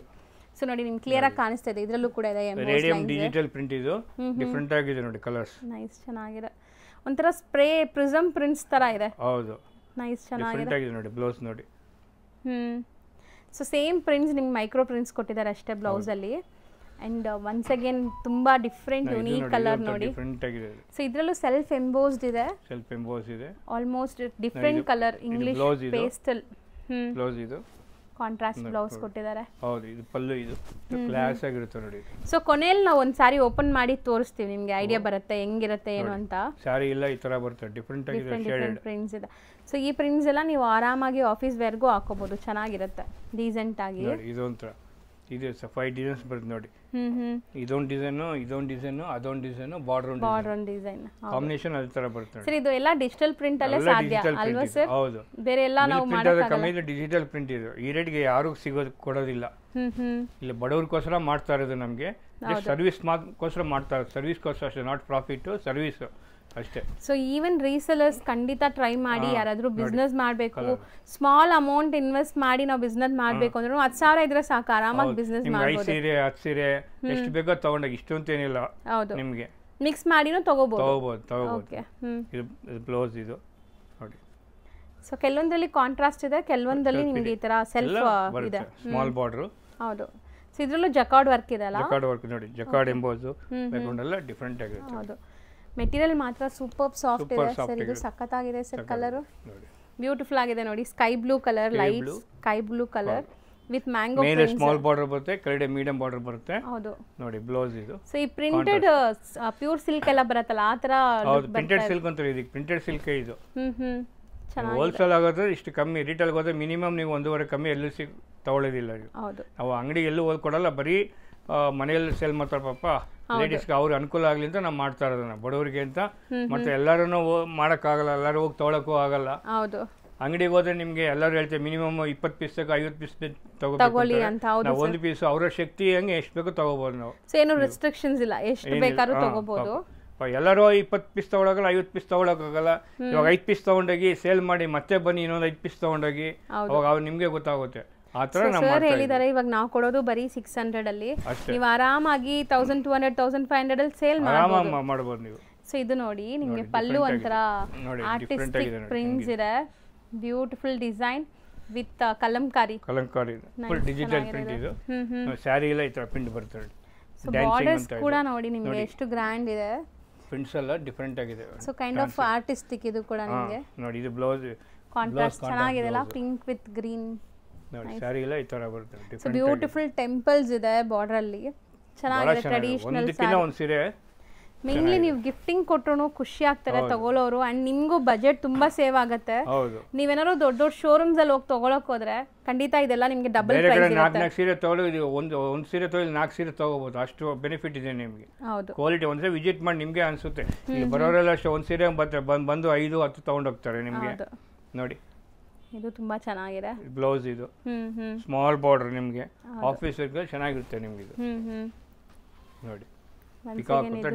ಸೊ ನೋಡಿ ನಿಮ್ಗೆ ಕ್ಲಿಯರ್ ಆಗಿ ಕಾಣಿಸ್ತಾ ಇದೆ. ಇದರಲ್ಲೂ ಕೂಡ ಇದೆ ಎಂಬೋಸ್ ಲೈನ್ಸ್, ಡಿಜಿಟಲ್ ಪ್ರಿಂಟ್. ಇದು ಡಿಫರೆಂಟ್ ಆಗಿದೆ ನೋಡಿ, ಕಲರ್ಸ್ ನೈಸ್, ಚೆನ್ನಾಗಿದೆ. ಒಂಥರ ಸ್ಪ್ರೇ ಪ್ರಿಸಮ್ ಪ್ರಿಂಟ್ಸ್ ತರ ಇದೆ. ಹೌದು, ನೈಸ್, ಚೆನ್ನಾಗಿದೆ ನೋಡಿ. ಬ್ಲೌಸ್ ನೋಡಿ. ಸೊ ಸೇಮ್ ಪ್ರಿಂಟ್ಸ್ ನಿಮ್ಗೆ ಮೈಕ್ರೋ ಪ್ರಿಂಟ್ಸ್ ಕೊಟ್ಟಿದ್ದಾರೆ ಅಷ್ಟೇ ಬ್ಲೌಸ್ ಅಲ್ಲಿ. ಅಂಡ್ ಒನ್ಸ್ ಅಗೇನ್ ತುಂಬಾ ಡಿಫ್ರೆಂಟ್ ಯುನೀಕ್ ಕಲರ್ ನೋಡಿ. ಡಿಫರೆಂಟ್ ಆಗಿದೆ. ಸೊ ಇದರಲ್ಲೂ ಸೆಲ್ಫ್ ಎಂಬೋಸ್ಡ್ ಇದೆ. ಸೆಲ್ಫ್ ಎಂಬೋಸ್ ಇದೆ. Almost different colour English pastel. Blouse ಇದು ಕಾಂಟ್ರಾಸ್ಟ್ ಬ್ಲೌಸ್ ಕೊಟ್ಟಿದ್ದಾರೆ. ಹೌದು, ಇದು ಪಲ್ಲು. ಇದು ಕ್ಲಾಸ್ ಆಗಿರುತ್ತೆ ನೋಡಿ. ಸೊ ಕೊನೆಯಲ್ಲಿ ನಾವು ಒಂದು ಸಾರಿ ಓಪನ್ ಮಾಡಿ ತೋರಿಸ್ತೀವಿ, ನಿಮಗೆ ಐಡಿಯಾ ಬರುತ್ತೆ ಹೆಂಗಿರುತ್ತೆ ಏನು ಅಂತ. ಸಾರಿ ಎಲ್ಲ ಈ ತರ ಬರುತ್ತೆ, ಡಿಫರೆಂಟ್ ಆಗಿದೆ, ಶೇಡೆಡ್ ಪ್ರಿಂಟ್ಸ್ ಇದೆ. ಸೊ ಈ ಪ್ರಿಂಟ್ಸ್ ಎಲ್ಲ ನೀವು ಆರಾಮಾಗಿ ಆಫೀಸ್ ವೇರ್ಗೂ ಹಾಕೋಬಹುದು, ಚೆನ್ನಾಗಿರುತ್ತೆ ಡೀಸೆಂಟ್ ಆಗಿ. ಇದೊಂಥರ ಇದು 5 ಡಿಸೈನ್ಸ್ ಬರುತ್ತೆ ನೋಡಿ. ಇದೊಂದು ಡಿಸೈನು, ಇದೊಂದು ಡಿಸೈನು, ಅದೊಂದು ಡಿಸೈನು, ಬಾರ್ಡರ್ ಡಿಸೈನ್ ಕಾಂಬಿನೇಷನ್ ಅದೇ ತರ ಬರುತ್ತೆ ಸರ್. ಇದು ಎಲ್ಲ ಡಿಜಿಟಲ್ ಪ್ರಿಂಟ್ ಅಲ್ಲೇ ಸಾಧ್ಯ ಅಲ್ವಾ ಸರ್? ಹೌದು, ಬೇರೆ ಎಲ್ಲ ನಾವು ಮಾಡೋದು ಕಮ್ಮಿ ಡಿಜಿಟಲ್ ಪ್ರಿಂಟ್ ಇದು. ಈ ರೇಟ್ಗೆ ಯಾರು ಸಿಗೋದು ಕೊಡೋದಿಲ್ಲ. ಇಲ್ಲಿ ಬಡವರಿಗೋಸ್ಕರ ಮಾಡ್ತಾ ಇರೋದು, ನಮಗೆ ಸರ್ವಿಸ್ ಗೋಸ್ಕರ ಮಾಡ್ತಾ ಇರೋದು. ಸರ್ವಿಸ್ಗೋಸ್ಕರ ಅಷ್ಟೇ, ನಾಟ್ ಪ್ರಾಫಿಟ್, ಸರ್ವಿಸ್ ಅಷ್ಟೇ. ಸೊ ಈವನ್ ರೀಸೆಲರ್ಸ್ ಖಂಡಿತ ಟ್ರೈ ಮಾಡಿ. ಯಾರಾದ್ರೂ ಬಿಸ್ನೆಸ್ ಮಾಡಬೇಕು, ಸ್ಮಾಲ್ ಅಮೌಂಟ್ ಇನ್ವೆಸ್ಟ್ ಮಾಡಿ ನಾವು ಬಿಸ್ನೆಸ್ ಮಾಡಬೇಕು ಅಂದ್ರೆ 10,000 ಇದ್ರೆ ಸಾಕು, ಆರಾಮಾಗಿ ಬಿಸ್ನೆಸ್ ಮಾಡಬಹುದು. 5 ಸೀರೆ 10 ಸೀರೆ ಎಷ್ಟು ಬೇಕೋ ತಗೊಂಡಾಗ, ಇಷ್ಟೊಂತೇನಿಲ್ಲ. ಹೌದು, ನಿಮಗೆ ಮಿಕ್ಸ್ ಮಾಡಿನೂ ತಗೋಬಹುದು. ಓಕೆ, ಇದು ಬ್ಲೌಸ್ ಇದು ನೋಡಿ. ಸೊ ಕೆಲವೊಂದರಲ್ಲಿ ಕಾಂಟ್ರಾಸ್ಟ್ ಇದೆ, ಕೆಲವೊಂದಲ್ಲಿ ನಿಮಗೆ ಈ ತರ ಸೆಲ್ಫ್ ಇದೆ, ಸ್ಮಾಲ್ ಬಾರ್ಡರ್. ಹೌದು. ಸೊ ಇದ್ರಲ್ಲೂ ಜಕಾರ್ಡ್ ವರ್ಕ್ ಇದೆ ಅಲ್ಲ? ಜಕಾರ್ಡ್ ವರ್ಕ್ ನೋಡಿ, ಜಕಾರ್ಡ್ ಎಂಬೋಸ್ ಬ್ಯಾಕ್ಗ್ರೌಂಡ್ ಎಲ್ಲ ಡಿಫರೆಂಟ್ ಆಗಿರುತ್ತೆ. ಹೌದು, ಮೆಟೀರಿಯಲ್ ಮಾತ್ರ ಸೂಪರ್ ಸಾಫ್ಟ್ ಇದೆ ಸರ್. ಇದು ಸಖತ್ತಾಗಿದೆ ಸರ್. ಕಲರ್ ಬ್ಯೂಟಿಫುಲ್ ಆಗಿದೆ ನೋಡಿ. Sky blue colour, light sky blue colour with mango ಮೇಲೆ ಸ್ಮಾಲ್ ಬಾರ್ಡರ್ ಬರುತ್ತೆ, ಕೆಳಗಡೆ ಮೀಡಿಯಂ ಬಾರ್ಡರ್ ಬರುತ್ತೆ. ಹೌದು ನೋಡಿ, ಬ್ಲೌಸ್ ಇದು. ಸೊ ಈ ಪ್ರಿಂಟೆಡ್ ಪ್ಯೂರ್ ಸಿಲ್ಕ್ ಎಲ್ಲ ಬರುತ್ತಲ್ಲ ಆ ತರ. ಹೌದು, ಪ್ರಿಂಟೆಡ್ ಸಿಲ್ಕ್ ಅಂತ ಇದೆ. ಪ್ರಿಂಟೆಡ್ ಸಿಲ್ಕ್ ಇದು. ಹೋಲ್ಸೇಲ್ ಆಗೋದ್ರೆ ಇಷ್ಟು ಕಮ್ಮಿ, ರಿಟೇಲ್ ಹೋದ್ರೆ ಮಿನಿಮಮ್ ನೀವು 1.5 ಕಮ್ಮಿ ಎಲ್ಲೂ ತಗೊಳ್ಳೋದಿಲ್ಲ. ನಾವು ಅಂಗಡಿ ಎಲ್ಲೂ ಕೊಡಲ್ಲ, ಬರೀ ಮನೆಯಲ್ಲಿ ಸೇಲ್ ಮಾಡ್ತಾರೆ ಪಾಪ ಲೇಡೀಸ್ಗೆ. ಅವ್ರಿಗೆ ಅನುಕೂಲ ಆಗಲಿ ಅಂತ ನಾವು ಮಾಡ್ತಾ ಇರೋದನ್ನ, ಬಡವರಿಗೆ ಅಂತ. ಮತ್ತೆ ಎಲ್ಲರೂ ಮಾಡೋಕ್ಕಾಗಲ್ಲ, ಎಲ್ಲರೂ ಹೋಗಿ ತೊಗೊಳಕ್ಕೂ ಆಗಲ್ಲ. ಅಂಗಡಿಗೆ ಹೋದ್ರೆ ನಿಮ್ಗೆ ಎಲ್ಲರೂ ಹೇಳ್ತೇವೆ ಮಿನಿಮಮ್ 20 ಪೀಸ್ 50 ಪೀಸ್ ತಗೋಬೇಕು ಅಂತ. ನಾವು 1 ಪೀಸ್ ಅವರ ಶಕ್ತಿ ಹಂಗೆ ಎಷ್ಟು ಬೇಕೋ ತಗೋಬಹುದು ನಾವು. ಏನು ರೆಸ್ಟ್ರಿಕ್ಷನ್ಸ್ ಇಲ್ಲ, ಎಷ್ಟು ಬೇಕಾದ್ರೂ ತಗೋಬಹುದು. ಎಲ್ಲರೂ 20 ಪೀಸ್ ತಗೊಳಕಲ್ಲ, 50 ಪೀಸ್ ತಗೊಳಕ್ಕಾಗಲ್ಲ. ಇವಾಗ 5 ಪೀಸ್ ತಗೊಂಡೋಗಿ ಸೇಲ್ ಮಾಡಿ ಮತ್ತೆ ಬನ್ನಿ ಇನ್ನೊಂದು 5 ಪೀಸ್ ತಗೊಂಡೋಗಿ, ಅವಾಗ ನಿಮ್ಗೆ ಗೊತ್ತಾಗುತ್ತೆ. ಸರ್ ಹೇಳಿದಾರೆ ಇವಾಗ ನಾವು ಕೊಡೋದು ಬರೀ 600 ಅಲ್ಲಿ, ನೀವು ಆರಾಮಾಗಿ 1200 1500 ಅಲ್ಲಿ ಸೇಲ್ ಮಾಡಬಹುದು ನೀವು. ಸೊ ಇದು ನೋಡಿ, ನಿಮಗೆ ಪಲ್ಲು ಒಂಥರ ಆರ್ಟಿಸ್ಟಿಕ್ ಪ್ರಿಂಟ್ಸ್ ಇದೆ, beautiful design with Kalamkari full digital print. ಇದು ಸ್ಯಾರಿ ಎಲ್ಲ ಈ ತರ ಪ್ರಿಂಟ್ ಬರ್ತದೆ. ಸೊ ಬಾರ್ಡರ್ಸ್ ಕೂಡ ನೋಡಿ ನಿಮಗೆ ಎಷ್ಟು ಗ್ರ್ಯಾಂಡ್ ಇದೆ. ಪ್ರಿಂಟ್ಸ್ ಎಲ್ಲ ಡಿಫರೆಂಟ್ ಆಗಿದೆ. ಸೊ ಕೈಂಡ್ ಆಫ್ ಆರ್ಟಿಸ್ಟಿಕ್ ಇದು ಕೂಡ ನಿಮಗೆ ನೋಡಿ. ಇದು ಬ್ಲೌಸ್ ಕಾಂಟ್ರಾಸ್ಟ್ ಚೆನ್ನಾಗಿದೆ ಅಲ್ಲ, ಪಿಂಕ್ ವಿತ್ ಗ್ರೀನ್ ನೋಡಿ. ಸ್ಯಾರಿ ಎಲ್ಲ ಈ ತರ ಬರುತ್ತೆ. ಸೊ ಬ್ಯೂಟಿಫುಲ್ ಟೆಂಪಲ್ಸ್ ಇದೆ ಬಾರ್ಡರ್ ಅಲ್ಲಿ, ಚೆನ್ನಾಗಿದೆ. ಟ್ರೆಡಿಷನಲ್ ಒಂದು ಸೀರೆ ಮೇನ್ಲಿ ನೀವು ಗಿಫ್ಟಿಂಗ್ ಕೊಟ್ಟರು ಖುಷಿ ಆಗ್ತಾರೆ ತಗೊಳ್ಳೋರು, ಅಂಡ್ ನಿಮ್ಗೂ ಬಜೆಟ್ ತುಂಬಾ ಸೇವ್ ಆಗುತ್ತೆ. ನೀವೇನಾದ್ರು ದೊಡ್ಡ ದೊಡ್ಡ ಶೋರೂಮ್ಸ್ ಅಲ್ಲಿ ಹೋಗಿ ತಗೊಳಕ್ ಹೋದ್ರೆ ಖಂಡಿತ ಇದೆಲ್ಲ ನಿಮ್ಗೆ ಡಬಲ್ ಪ್ರೈಸ್ ಇರುತ್ತೆ. 4 ಸೀರೆ ತಗೊಳ್ಳೋದು, ಒಂದು ಸೀರೆ ತಗೊಳ್ಳಿ 4 ಸೀರೆ ತಗೋಬಹುದು, ಅಷ್ಟು ಬೆನಿಫಿಟ್ ಇದೆ ನಿಮಗೆ. ಕ್ವಾಲಿಟಿ ಒಂದ್ಸರಿ ವಿಸಿಟ್ ಮಾಡಿ ನಿಮ್ಗೆ ಅನ್ಸುತ್ತೆ. ಇಲ್ಲಿ ಬರೋರೆಲ್ಲ ಅಷ್ಟೇ, ಒಂದು ಸೀರೆ ಬಂದು 5 10 ತಗೊಂಡೋಗ್ತಾರೆ ನಿಮ್ಗೆ. ನೋಡಿ, ಇದು ತುಂಬಾ ಚೆನ್ನಾಗಿದೆ. ಬ್ಲೌಸ್ ಇದು ಸ್ಮಾಲ್ ಬಾರ್ಡರ್, ನಿಮ್ಗೆ ಆಫೀಸ್ ಚೆನ್ನಾಗಿರುತ್ತೆ ನಿಮ್ಗೆ. ಇದು ನೋಡಿ,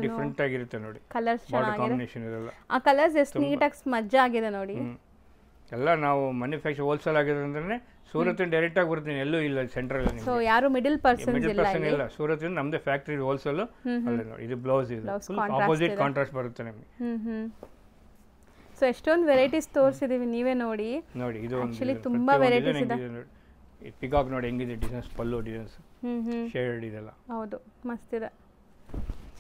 ಡಿಫರೆಂಟ್ ಆಗಿರುತ್ತೆ ನೋಡಿ. ಕಲರ್ಸ್ ಕಾಂಬಿನೇಷನ್ ಇದೆಲ್ಲ, ಆ ಕಲರ್ಸ್ ಎಷ್ಟು ನೀಟಾಗಿ ಸ್ಮಜ್ ಆಗಿದೆ ನೋಡಿ. ಎಲ್ಲ ನಾವು ಮ್ಯಾನುಫ್ಯಾಕ್ಚರ್ ಹೋಲ್ಸೇಲ್ ಆಗಿರೋದ್ರಿಂದ ಸೂರತ್ ಡೈರೆಕ್ಟ್ ಆಗಿ ಬರ್ತೀನಿ, ಎಲ್ಲೂ ಇಲ್ಲ ಸೆಂಟ್ರಲ್. ಸೊ ಯಾರು ಮಿಡಲ್ ಪರ್ಸನ್ ಇಲ್ಲ, ಸೂರತ್ ನಮ್ದೇ ಫ್ಯಾಕ್ಟರಿ ಹೋಲ್ಸೇಲ್ ಅಲ್ಲ ನೋಡಿ. ಇದು ಬ್ಲೌಸ್, ಇದು ಆಪೋಸಿಟ್ ಕಾಂಟ್ರಾಸ್ಟ್ ಬರುತ್ತೆ ನಿಮಗೆ. ಸೊ ಎಷ್ಟೊಂದು ವೆರೈಟೀಸ್ ತೋರಿಸಿದೀವಿ, ನೀವೇ ನೋಡಿ. ಇದು ಆಕ್ಚುಲಿ ತುಂಬಾ ವೆರೈಟೀಸ್ ಇದೆ. ಪಿಕಾಕ್ ನೋಡಿ ಹೆಂಗಿದೆ ಡಿಸೈನ್ಸ್, ಪಲ್ಲು ಡಿಸೈನ್ಸ್ ಶೇಡ್ ಇದೆಲ್ಲ. ಹೌದು, ಮಸ್ತ್ ಇದೆ,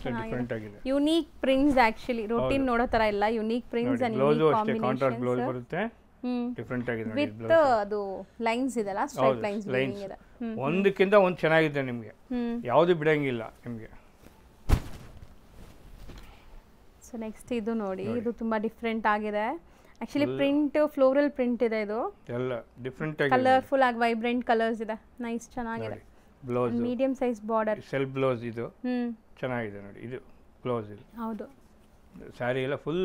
ಡಿಫರೆಂಟ್ ಆಗಿದೆ. ಯುನೀಕ್ ಪ್ರಿಂಟ್ಸ್, ಆಕ್ಚುಲಿ ರೂಟೀನ್ ನೋಡೋ ತರ ಇಲ್ಲ, unique prints and unique combinations. Blouse ಬರುತ್ತೆ, ಡಿಫರೆಂಟ್ ಆಗಿದೆ ನೋಡಿ. ವಿತ್ ಅದು ಲೈನ್ಸ್ ಇದೆಲ್ಲ, ಸ್ಟ್ರೈಟ್ ಲೈನ್ಸ್ ಇದೆ. ಒಂದಕ್ಕಿಂತ ಒಂದು ಚೆನ್ನಾಗಿದೆ ನಿಮಗೆ, ಯಾವುದು ಬಿಡಂಗಿಲ್ಲ ನಿಮಗೆ. ಸೊ ನೆಕ್ಸ್ಟ್ ಇದು ನೋಡಿ, ಇದು ತುಂಬಾ ಡಿಫರೆಂಟ್ ಆಗಿದೆ. ಆಕ್ಚುಲಿ ಪ್ರಿಂಟ್ ಫ್ಲೋರಲ್ ಪ್ರಿಂಟ್ ಇದೆ, ಇದು ಎಲ್ಲ ಡಿಫರೆಂಟ್ ಆಗಿದೆ, ಕಲರ್ಫುಲ್ ಆಗಿ ವೈಬ್ರೆಂಟ್ ಕಲರ್ಸ್ ಇದೆ, ನೈಸ್ ಚೆನ್ನಾಗಿದೆ. Blouse medium size border, self blouse ಇದು ಚೆನ್ನಾಗಿದೆ ನೋಡಿ. ಇದು ಬ್ಲೌಸ್ ಇದು. ಹೌದು, ಸ್ಯಾರಿ ಎಲ್ಲ ಫುಲ್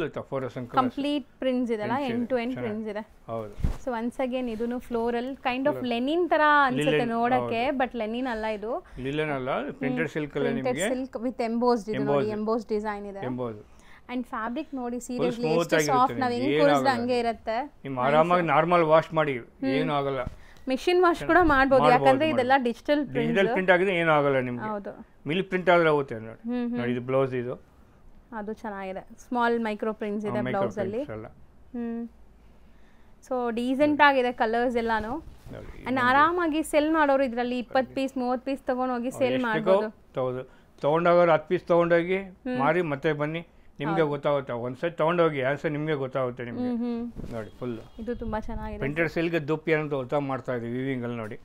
ಕಂಪ್ಲೀಟ್ ಪ್ರಿಂಟ್ಸ್ ಇದೆಲ್ಲ, ಎಂಡ್ ಟು ಎಂಡ್ ಪ್ರಿಂಟ್ಸ್ ಇದೆ. ಹೌದು. ಸೊ ಒನ್ಸ್ ಅಗೇನ್ ಇದೂನು ಫ್ಲೋರಲ್ ಕೈಂಡ್ ಆಫ್ ಲೆನಿನ್ ತರ ಅನ್ಸುತ್ತೆ ನೋಡಕ್ಕೆ, ಬಟ್ ಲೆನಿನ್ ಅಲ್ಲ, ಇದು ಲಿನನ್ ಅಲ್ಲ, ಪ್ರಿಂಟೆಡ್ ಸಿಲ್ಕ್ ಅಲ್ಲ ನಿಮಗೆ. ಸಿಲ್ಕ್ ವಿತ್ ಎಂಬೋಸ್ಡ್, ಇದು ನೋಡಿ ಎಂಬೋಸ್ಡ್ ಡಿಸೈನ್ ಇದೆ. ಅಂಡ್ ಫ್ಯಾಬ್ರಿಕ್ ನೋಡಿ, ಸೀರಿಯಸ್ಲಿ ಎಷ್ಟು ಸಾಫ್ಟ್, ನಾವು ಹೆಂಗ್ ಕೂರಿಸಿದ್ರೆ ಹಂಗೆ ಇರುತ್ತೆ. ನೀವು ಆರಾಮಾಗಿ ನಾರ್ಮಲ್ ವಾಶ್ ಮಾಡಿ ಏನು ಆಗಲ್ಲ. ಮೆಷಿನ್ ವಾಶ್ ಕೂಡ ಮಾಡಬಹುದು, ಯಾಕಂದ್ರೆ ಇದೆಲ್ಲ ಡಿಜಿಟಲ್ ಪ್ರಿಂಟ್ ಆಗಿದೆ, ಏನು ಆಗಲ್ಲ ನಿಮಗೆ. ಹೌದು, ಮಿಲ್ ಪ್ರಿಂಟ್ ಆದ್ರೆ ಆಗುತ್ತೆ ನೋಡಿ. ಇದು ಬ್ಲೌಸ್, ಇದು ಅದು ಚೆನ್ನಾಗಿದೆ, ಸ್ಮಾಲ್ ಮೈಕ್ರೋ ಪ್ರಿಂಟ್ಸ್ ಇದೆ ಬ್ಲೌಸ್ ಅಲ್ಲಿ. ಸೊ ಡೀಸೆಂಟ್ ಆಗಿದೆ ಕಲರ್ಸ್ ಎಲ್ಲಾನು. ನೋಡಿ ಅಂಡ್ ಆರಾಮಾಗಿ ಸೆಲ್ ಮಾಡೋರು ಇದರಲ್ಲಿ 20 ಪೀಸ್ 30 ಪೀಸ್ ತಗೊಂಡೋಗಿ ಸೇಲ್ ಮಾಡ್ಬೋದು. ಹೌದು, ತೊಗೊಂಡೋಗೋರು 10 ಪೀಸ್ ತೊಗೊಂಡೋಗಿ ಮಾರಿ ಮತ್ತೆ ಬನ್ನಿ, ನಿಮಗೆ ಗೊತ್ತಾಗುತ್ತೆ. ಒಂದ್ಸತಿ ತೊಗೊಂಡೋಗಿ ಆನ್ಸರ್ ನಿಮಗೆ ಗೊತ್ತಾಗುತ್ತೆ ನಿಮಗೆ. ನೋಡಿ ಫುಲ್ ಇದು ತುಂಬಾ ಚೆನ್ನಾಗಿದೆ. ಪ್ರಿಂಟೆಡ್ ಸಿಲ್ಕ್ ದುಪ್ಪಿ ಅಂತ ಹೊಸ ಮಾಡ್ತಾ ಇದೀವಿ ವೀವಿಂಗ್ ಅಲ್ಲಿ. ನೋಡಿ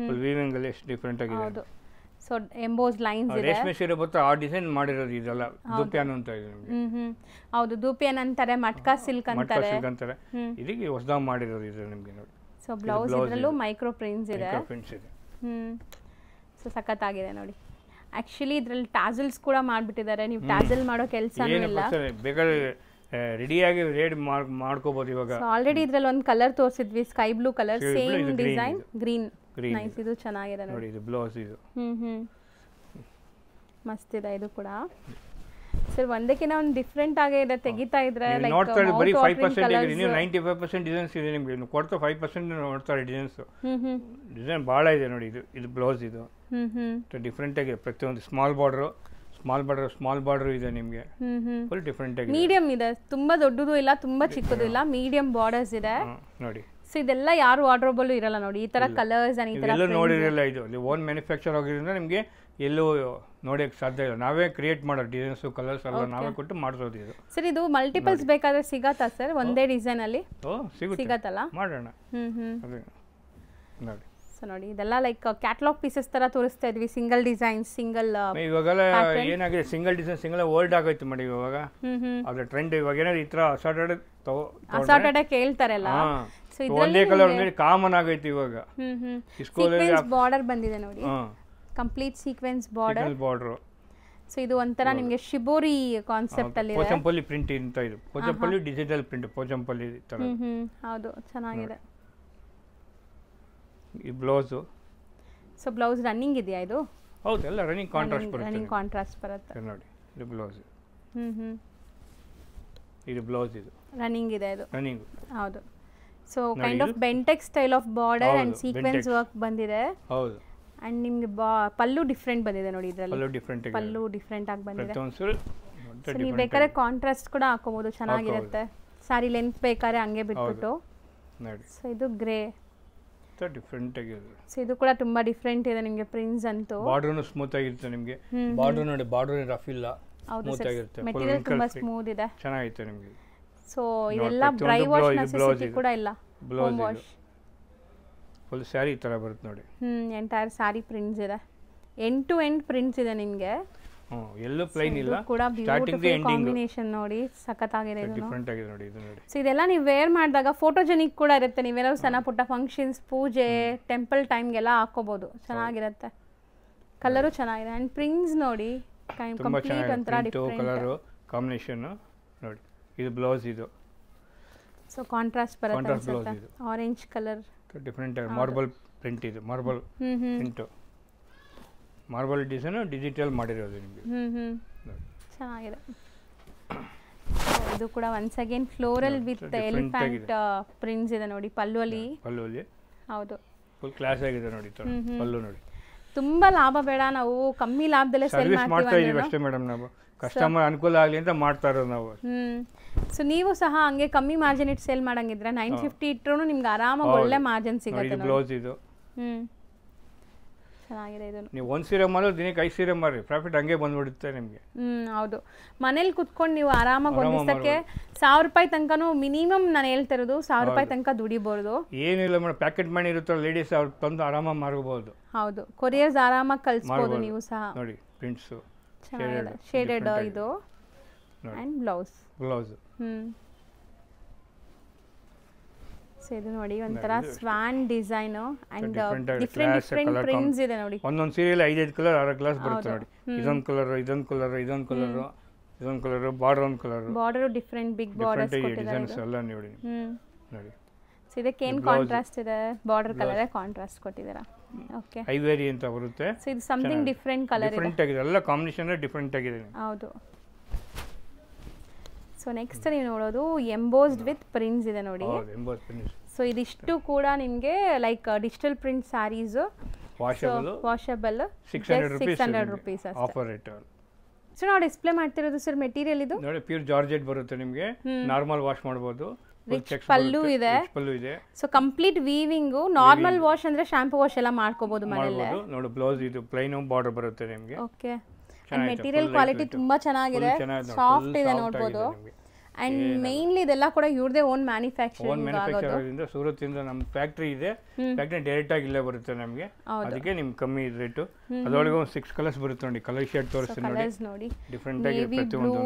ಫುಲ್ ವೀವಿಂಗ್ ಅಲ್ಲಿ ಎಷ್ಟು ಡಿಫ್ರೆಂಟ್ ಆಗಿದೆ. ಹೌದು, ಸೊ ಎಂಬೋಸ್ ಲೈನ್ಸ್ ಇದೆ. ರೇಷ್ಮೆ ಸೀರೆ ಬರುತ್ತೆ ಆ ಡಿಸೈನ್ ಮಾಡಿರೋದು ಇದೆಲ್ಲ ದುಪ್ಪಿಯಾನ ಅಂತ ಇದೆ ನಿಮಗೆ. ಹೌದು, ದುಪಿಯನ್ ಅಂತಾರೆ, ಮಟ್ಕಾ ಸಿಲ್ಕ್ ಅಂತಾರೆ. ಇದಕ್ಕೆ ಹೊಸದಾಗಿ ಮಾಡಿರೋದು ಇದು ನಿಮಗೆ. ನೋಡಿ ಸೊ ಬ್ಲೌಸ್ ಇದರಲ್ಲೂ ಮೈಕ್ರೋ ಪ್ರಿಂಟ್ಸ್ ಇದೆ. ಇದೆ. ಸೊ ಸಖತ್ತಾಗಿದೆ ನೋಡಿ. ಆಕ್ಚುಲಿ ಇದ್ರಲ್ಲಿ ಟ್ಯಾಸಲ್ಸ್ ಕೂಡ ಮಾಡ್ಬಿಟ್ಟಿದ್ದಾರೆ. ನೀವು ಟ್ಯಾಸಲ್ ಮಾಡೋ ಕೆಲಸನೂ ಇಲ್ಲ, ಬೇಕಾದ್ರೆ ರೆಡಿಯಾಗಿ ರೇಡ್ ಮಾಡ್ಕೋಬಹುದು ಇವಾಗ. ಆಲ್ರೆಡಿ ಇದ್ರಲ್ಲಿ ಒಂದು ಕಲರ್ ತೋರಿಸಿದ್ವಿ, sky blue colour, same design green. Nice, ಇದು ಚೆನ್ನಾಗಿದೆ ನೋಡಿ. ಇದು ಬ್ಲೌಸ್ ಇದು. ಮಸ್ತ್ ಇದೆ ಇದು ಕೂಡ. ಸರ್ ಒಂದಕ್ಕಿಂತ ಒಂದು ಡಿಫ್ರೆಂಟ್ ಆಗೇ ಇದೆ. ತೆಗಿತಾ ಇದ್ರೆ ಲೈಕ್ ನೋಡ್ತಾರೆ ಬರೀ 5% ಇದೆ. ನೀವು 95% ಡಿಸೈನ್ಸ್ ಇದೆ ನಿಮಗೆ. ನೀವು ಕೊಡ್ತಾ 5% ನೋಡ್ತಾರೆ ಡಿಸೈನ್ಸ್. ಡಿಸೈನ್ ಭಾಳ ಇದೆ ನೋಡಿ. ಇದು ಬ್ಲೌಸ್ ಇದು ಡಿಫ್ರೆಂಟ್ ಆಗಿದೆ. ಪ್ರತಿಯೊಂದು ಸ್ಮಾಲ್ ಬಾರ್ಡರ್ ಇದೆ ನಿಮಗೆ. ಫುಲ್ ಡಿಫ್ರೆಂಟ್ ಆಗಿದೆ. ಮೀಡಿಯಂ ಇದೆ, ತುಂಬಾ ದೊಡ್ಡದು ಇಲ್ಲ, ತುಂಬಾ ಚಿಕ್ಕದು ಇಲ್ಲ, ಮೀಡಿಯಂ ಬಾರ್ಡರ್ಸ್ ಇದೆ ನೋಡಿ. ಸೊ ಇದೆಲ್ಲ ಯಾರು ಆರ್ಡರಬಲ್ ಇರಲ್ಲ ನೋಡಿ, ಈ ತರ ಕಲರ್ಸ್ ಅಂಡ್ ಈ ತರ ಎಲ್ಲೂ ನೋಡಿರಲ್ಲ. ಇದು ಓನ್ ಮ್ಯಾನುಫ್ಯಾಕ್ಚರ್ ಆಗಿರೋದ್ರಿಂದ ನಿಮಗೆ ಎಲ್ಲೂ ನೋಡೋಕೆ ಸಾಧ್ಯ ಇಲ್ಲ. ನಾವೇ ಕ್ರಿಯೇಟ್ ಮಾಡೋ ಡಿಸೈನ್ಸ್ ಕಲರ್ಸ್ ಎಲ್ಲ ನಾವೇ ಕೊಟ್ಟು ಮಾಡಿಸೋದು ಇದು. ಸರ್ ಇದು ಮಲ್ಟಿಪಲ್ಸ್ ಬೇಕಾದ್ರೆ ಸಿಗತ್ತಾ ಸರ್ ಒಂದೇ ಡಿಸೈನ್ ಅಲ್ಲಿ? ಸಿಗತ್ತಲ್ಲ, ಮಾಡೋಣ. ನೋಡಿ ಸೊ ನೋಡಿ ಇದೆಲ್ಲ ಲೈಕ್ ಕ್ಯಾಟಲಾಗ್ ಪೀಸಸ್ ತರ ತೋರಿಸ್ತಾ ಇದ್ವಿ. Single design, single. ಇವಾಗೆಲ್ಲ ಏನಾಗಿದೆ, ಸಿಂಗಲ್ ಡಿಸೈನ್ ಸಿಂಗಲ್ ಓಲ್ಡ್ ಆಗೋಯ್ತು ಮಾಡಿ ಇವಾಗ. ಅದ್ರ ಟ್ರೆಂಡ್ ಇವಾಗ ಏನಾದ್ರು ಈ ತರ ಅಸಾರ್ಟೆಡ್ ಕೇಳ್ತಾರಲ್ಲ. ಸೊ ಒಂದೇ ಕಲರ್ ಕಾಮನ್ ಆಗೈತಿ ಇವಾಗ. ಸೀಕ್ವೆನ್ಸ್ ಬಾರ್ಡರ್ ಬಂದಿದೆ ನೋಡಿ, ಕಂಪ್ಲೀಟ್ ಸೀಕ್ವೆನ್ಸ್ ಬಾರ್ಡರ್. ಸೊ ಇದು ಒಂಥರ ನಿಮಗೆ ಶಿಬೋರಿ ಕಾನ್ಸೆಪ್ಟ್ ಅಲ್ಲಿ ಇದೆ. ಪೋಚಂಪಲ್ಲಿ ಪ್ರಿಂಟ್ ಅಂತ ಇದು. ಪೋಚಂಪಲ್ಲಿ ಡಿಜಿಟಲ್ ಪ್ರಿಂಟ್, ಪೋಚಂಪಲ್ಲಿ ತರ. ಹೌದು, ಚೆನ್ನಾಗಿದೆ. ಈ ಬ್ಲೌಸ್. ಸೊ ಬ್ಲೌಸ್ ರನ್ನಿಂಗ್ ಇದೆಯಾ ಇದು? ಹೌದು, ಎಲ್ಲ ರನ್ನಿಂಗ್ ಕಾಂಟ್ರಾಸ್ಟ್ ಬರುತ್ತೆ. ರನ್ನಿಂಗ್ ಕಾಂಟ್ರಾಸ್ಟ್ ಬರುತ್ತೆ ನೋಡಿ. ಇದು ಬ್ಲೌಸ್. ಇದು ಬ್ಲೌಸ್. ಇದು ರನ್ನಿಂಗ್ ಇದೆ. ಇದು ರನ್ನಿಂಗ್. ಹೌದು. So kind of ಬೆಂಟೆಕ್ style of border and sequence work ಬಂದಿದೆ. ಹೌದು. ಅಂಡ್ ನಿಮಗೆ ಪಲ್ಲು ಡಿಫ್ರೆಂಟ್ ಬಂದಿದೆ ನೋಡಿ. ಇದರಲ್ಲಿ ಪಲ್ಲು ಡಿಫ್ರೆಂಟ್ ಆಗಿ ಬಂದಿದೆ. ಸೊ ನೀವು ಬೇಕಾದ್ರೆ ಕಾಂಟ್ರಾಸ್ಟ್ ಕೂಡ ಹಾಕೋಬಹುದು, ಚೆನ್ನಾಗಿರುತ್ತೆ. ಸಾರಿ ಲೆಂತ್ ಬೇಕಾದ್ರೆ ಹಂಗೆ ಬಿಟ್ಬಿಟ್ಟು. ಸೊ ಇದು ಗ್ರೇ. ಡಿಫ್ರೆಂಟ್ ಆಗಿದೆ. ಸೊ ಇದು ಕೂಡ ತುಂಬಾ ಡಿಫ್ರೆಂಟ್ ಇದೆ ನಿಮಗೆ. ಪ್ರಿಂಟ್ಸ್ ಅಂತೂ ಬಾರ್ಡರ್ನು ಸ್ಮೂತ್ ಆಗಿರುತ್ತೆ ನಿಮಗೆ. ಬಾರ್ಡರ್ ನೋಡಿ, ಬಾರ್ಡರ್ ರಫ್ ಇಲ್ಲ, ಸ್ಮೂತ್ ಆಗಿರುತ್ತೆ. ಮೆಟೀರಿಯಲ್ ತುಂಬಾ ಸ್ಮೂತ್ ಇದೆ, ಚೆನ್ನಾಗಿರುತ್ತೆ ನಿಮಗೆ. ಸೊ ಇದೆಲ್ಲ ಡ್ರೈ ವಾಶ್ ನೆಸೆಸಿಟಿ ಕೂಡ ಇಲ್ಲ, ಹೋಮ್ ವಾಶ್. ಫುಲ್ ಸ್ಯಾರಿ ತರ ಬರುತ್ತೆ ನೋಡಿ. ಎಂಟೈರ್ ಸ್ಯಾರಿ ಪ್ರಿಂಟ್ಸ್ ಇದೆ, ಎಂಡ್ ಟು ಎಂಡ್ ಪ್ರಿಂಟ್ಸ್ ಇದೆ ನಿಮಗೆ. ಎಲ್ಲೂ ಪ್ಲೈನ್ ಇಲ್ಲ, ಕೂಡ ಬ್ಯೂಟಿಫುಲ್ ಕಾಂಬಿನೇಷನ್ ನೋಡಿ, ಸಖತ್ತಾಗಿದೆ. ಇದು ಡಿಫರೆಂಟ್ ಆಗಿದೆ ನೋಡಿ. ಇದು ನೋಡಿ. ಸೊ ಇದೆಲ್ಲ ನೀವು ವೇರ್ ಮಾಡಿದಾಗ ಫೋಟೋಜೆನಿಕ್ ಕೂಡ ಇರುತ್ತೆ. ನೀವೇನಾದ್ರು ಸಣ್ಣ ಪುಟ್ಟ ಫಂಕ್ಷನ್ಸ್, ಪೂಜೆ, ಟೆಂಪಲ್ ಟೈಮ್ಗೆಲ್ಲ ಹಾಕೋಬಹುದು, ಚೆನ್ನಾಗಿರುತ್ತೆ. ಕಲರು ಚೆನ್ನಾಗಿದೆ. ಅಂಡ್ ಪ್ರಿಂಟ್ಸ್ ನೋಡಿ, ಕಂಪ್ಲೀಟ್ ಒಂಥರ ಡಿಫರೆಂಟ್ ಕಲರ್ ಕಾಂಬಿನೇಷನ್ ನೋಡಿ. ಇದು ಬ್ಲೌಸ್. ಇದು ಸೊ ಕಾಂಟ್ರಾಸ್ಟ್ ಬರುತ್ತೆ ಅನ್ಸುತ್ತೆ. Orange colour different marble print. ಇದು marble print, marble design digital ಮಾಡಿರೋದು ನಿಮಗೆ. ಚೆನ್ನಾಗಿದೆ. ಇದು ಕೂಡ once again floral with elephant prints ಇದೆ ನೋಡಿ ಪಲ್ಲುವಲ್ಲಿ. ಹೌದು, ಫುಲ್ ಕ್ಲಾಸ್ ಆಗಿದೆ ನೋಡಿ ಪಲ್ಲು ನೋಡಿ. ತುಂಬಾ ಲಾಭ ಬೇಡ, ನಾವು ಕಮ್ಮಿ ಲಾಭದಲ್ಲೇ ಸೇಲ್ ಮಾಡ್ತಾ ಇದೀವಿ ಅಷ್ಟೇ ಮೇಡಮ್. ನಾವು ಕಸ್ಟಮರ್ ಅನುಕೂಲ ಆಗಲಿ ಅಂತ ಮಾಡ್ತಾ ಇರೋದು ನಾವು. ಸೊ ನೀವು ಸಹ ಹಂಗೆ ಕಮ್ಮಿ ಮಾರ್ಜಿನ್ ಇಟ್ಟು ಸೇಲ್ ಮಾಡಂಗಿದ್ರೆ 950 ಇಟ್ಟರು ನಿಮ್ಗೆ ಆರಾಮಾಗಿ ಒಳ್ಳೆ ಮಾರ್ಜಿನ್ ಸಿಗುತ್ತೆ. ಬ್ಲೌಸ್. ಇದು ಚೆನ್ನಾಗಿದೆ. ಇದು ನೀವು ಒಂದು ಸೀರೆ ಮಾರೋದು ದಿನಕ್ಕೆ 5 ಸೀರೆ ಮಾರಿ, ಪ್ರಾಫಿಟ್ ಹಂಗೆ ಬಂದ್ಬಿಡುತ್ತೆ ನಿಮಗೆ. ಹೌದು, ಮನೇಲಿ ಕುತ್ಕೊಂಡು ನೀವು ಆರಾಮಾಗಿ ಒಂದು ದಿವಸಕ್ಕೆ 1000 ರೂಪಾಯಿ ತನಕನೂ ಮಿನಿಮಮ್ ನಾನು ಹೇಳ್ತಿರೋದು 1000 ರೂಪಾಯಿ ತನಕ ದುಡಿಬಹುದು. ಏನಿಲ್ಲ ಮೇಡಮ್, ಪ್ಯಾಕೆಟ್ ಮನಿ ಇರುತ್ತಲ್ಲ ಲೇಡೀಸ್, ಅವ್ರು ತಂದು ಆರಾಮಾಗಿ ಮಾರಬಹುದು. ಹೌದು, ಕೊರಿಯರ್ಸ್ ಆರಾಮಾಗಿ ಕಳಿಸಬಹುದು ನೀವು ಸಹ. ನೋಡಿ ಪ್ರಿಂಟ್ಸ್ ಚೆನ್ನಾಗಿದೆ, ಶೇಡೆಡ್ ಇದು. And blouse. ಸೊ ಇದು ನೋಡಿ ಒಂಥರ ಸ್ವಾನ್ ಡಿಸೈನ್ ಅಂಡ್ ಡಿಫರೆಂಟ್ ಪ್ರಿಂಟ್ಸ್ ಇದೆ ನೋಡಿ. ಒಂದೊಂದು ಸೀರೆಯಲ್ಲಿ 5-5 ಕಲರ್ 6 ಕಲರ್ಸ್ ಬರುತ್ತೆ ನೋಡಿ. ಇದೊಂದು ಕಲರ್, ಇದೊಂದು ಕಲರ್, ಇದೊಂದು ಕಲರ್, ಇದೊಂದು ಕಲರ್, ಬಾರ್ಡರ್ ಒಂದು colour, border different big borders ಕೊಟ್ಟಿದ್ದಾರೆ ಎಲ್ಲ ನೋಡಿ. ನೋಡಿ ಸೊ ಇದಕ್ಕೆ ಏನು ಕಾಂಟ್ರಾಸ್ಟ್ ಇದೆ, ಬಾರ್ಡರ್ ಕಲರ್ ಕಾಂಟ್ರಾಸ್ಟ್ ಕೊಟ್ಟಿದ್ದಾರೆ. ಓಕೆ, ಐವೇರಿ ಅಂತ ಬರುತ್ತೆ. ಸೊ ಇದು ಸಮಥಿಂಗ್ ಡಿಫರೆಂಟ್ ಕಲರ್ ಇದೆ, ಡಿಫರೆಂಟ್ ಆಗಿದೆ, ಎಲ್ಲ ಕಾಂಬಿನೇಷನ್ ಡಿಫರೆಂಟ್ ಆಗಿದೆ. ಹೌದು. ಸೊ ನೆಕ್ಸ್ಟ್ ನೀವು ನೋಡೋದು ಎಂಬೋಸ್ಡ್ ವಿತ್ ಪ್ರಿಂಟ್ಸ್ ಇದೆ ನೋಡಿ. ಸೊ ಇದಿಷ್ಟು ಕೂಡ ನಿಮಗೆ like digital print saris, washable, 600 rupees offer rate. So ನಾವು ಡಿಸ್ಪ್ಲೇ ಮಾಡ್ತಿರೋದು ಸರ್ ಮೆಟೀರಿಯಲ್ ಇದು ನೋಡಿ ಪ್ಯೂರ್ ಜಾರ್ಜೆಟ್ ಬರುತ್ತೆ ನಿಮಗೆ. ನಾರ್ಮಲ್ ವಾಶ್ ಮಾಡಬಹುದು, ರಿಚ್ ಪಲ್ಲು ಇದೆ. ಪಲ್ಲು ಇದೆ. So complete weaving. Normal wash ಅಂದ್ರೆ ಶಾಂಪೂ ವಾಶ್ ಎಲ್ಲ ಮಾಡ್ಕೋಬಹುದು ಮನೆಯಲ್ಲೇ. ನೋಡಿ ಬ್ಲೌಸ್ ಇದು ಪ್ಲೈನ್ ಬಾರ್ಡರ್ ಬರುತ್ತೆ ನಿಮಗೆ. ಓಕೆ. ಅಂಡ್ ಮೆಟೀರಿಯಲ್ ಕ್ವಾಲಿಟಿ ತುಂಬಾ ಚೆನ್ನಾಗಿದೆ, ಸಾಫ್ಟ್ ಇದೆ ನೋಡಬಹುದು. ಅಂಡ್ ಮೇನ್ಲಿ ಇದೆಲ್ಲ ಕೂಡ ಇವ್ರದೇ ಓನ್ ಮ್ಯಾನುಫ್ಯಾಕ್ಚರಿಂಗ್ ಆಗೋದು. ಸೂರತ್ ಇಂದ ನಮ್ಮ ಫ್ಯಾಕ್ಟರಿ ಇದೆ, ಫ್ಯಾಕ್ಟರಿ ಡೈರೆಕ್ಟ್ ಆಗಿ ಇಲ್ಲೇ ಬರುತ್ತೆ ನಮಗೆ, ಅದಕ್ಕೆ ನಿಮ್ಗೆ ಕಮ್ಮಿ ರೇಟು. ಅದರೊಳಗೆ ಒಂದು 6 ಕಲರ್ಸ್ ಬರುತ್ತೆ ನೋಡಿ. ಕಲರ್ ಶೇಡ್ ತೋರಿಸ್ತೀನಿ ನೋಡಿ, ಡಿಫರೆಂಟ್ ಆಗಿ ಪ್ರತಿಯೊಂದು.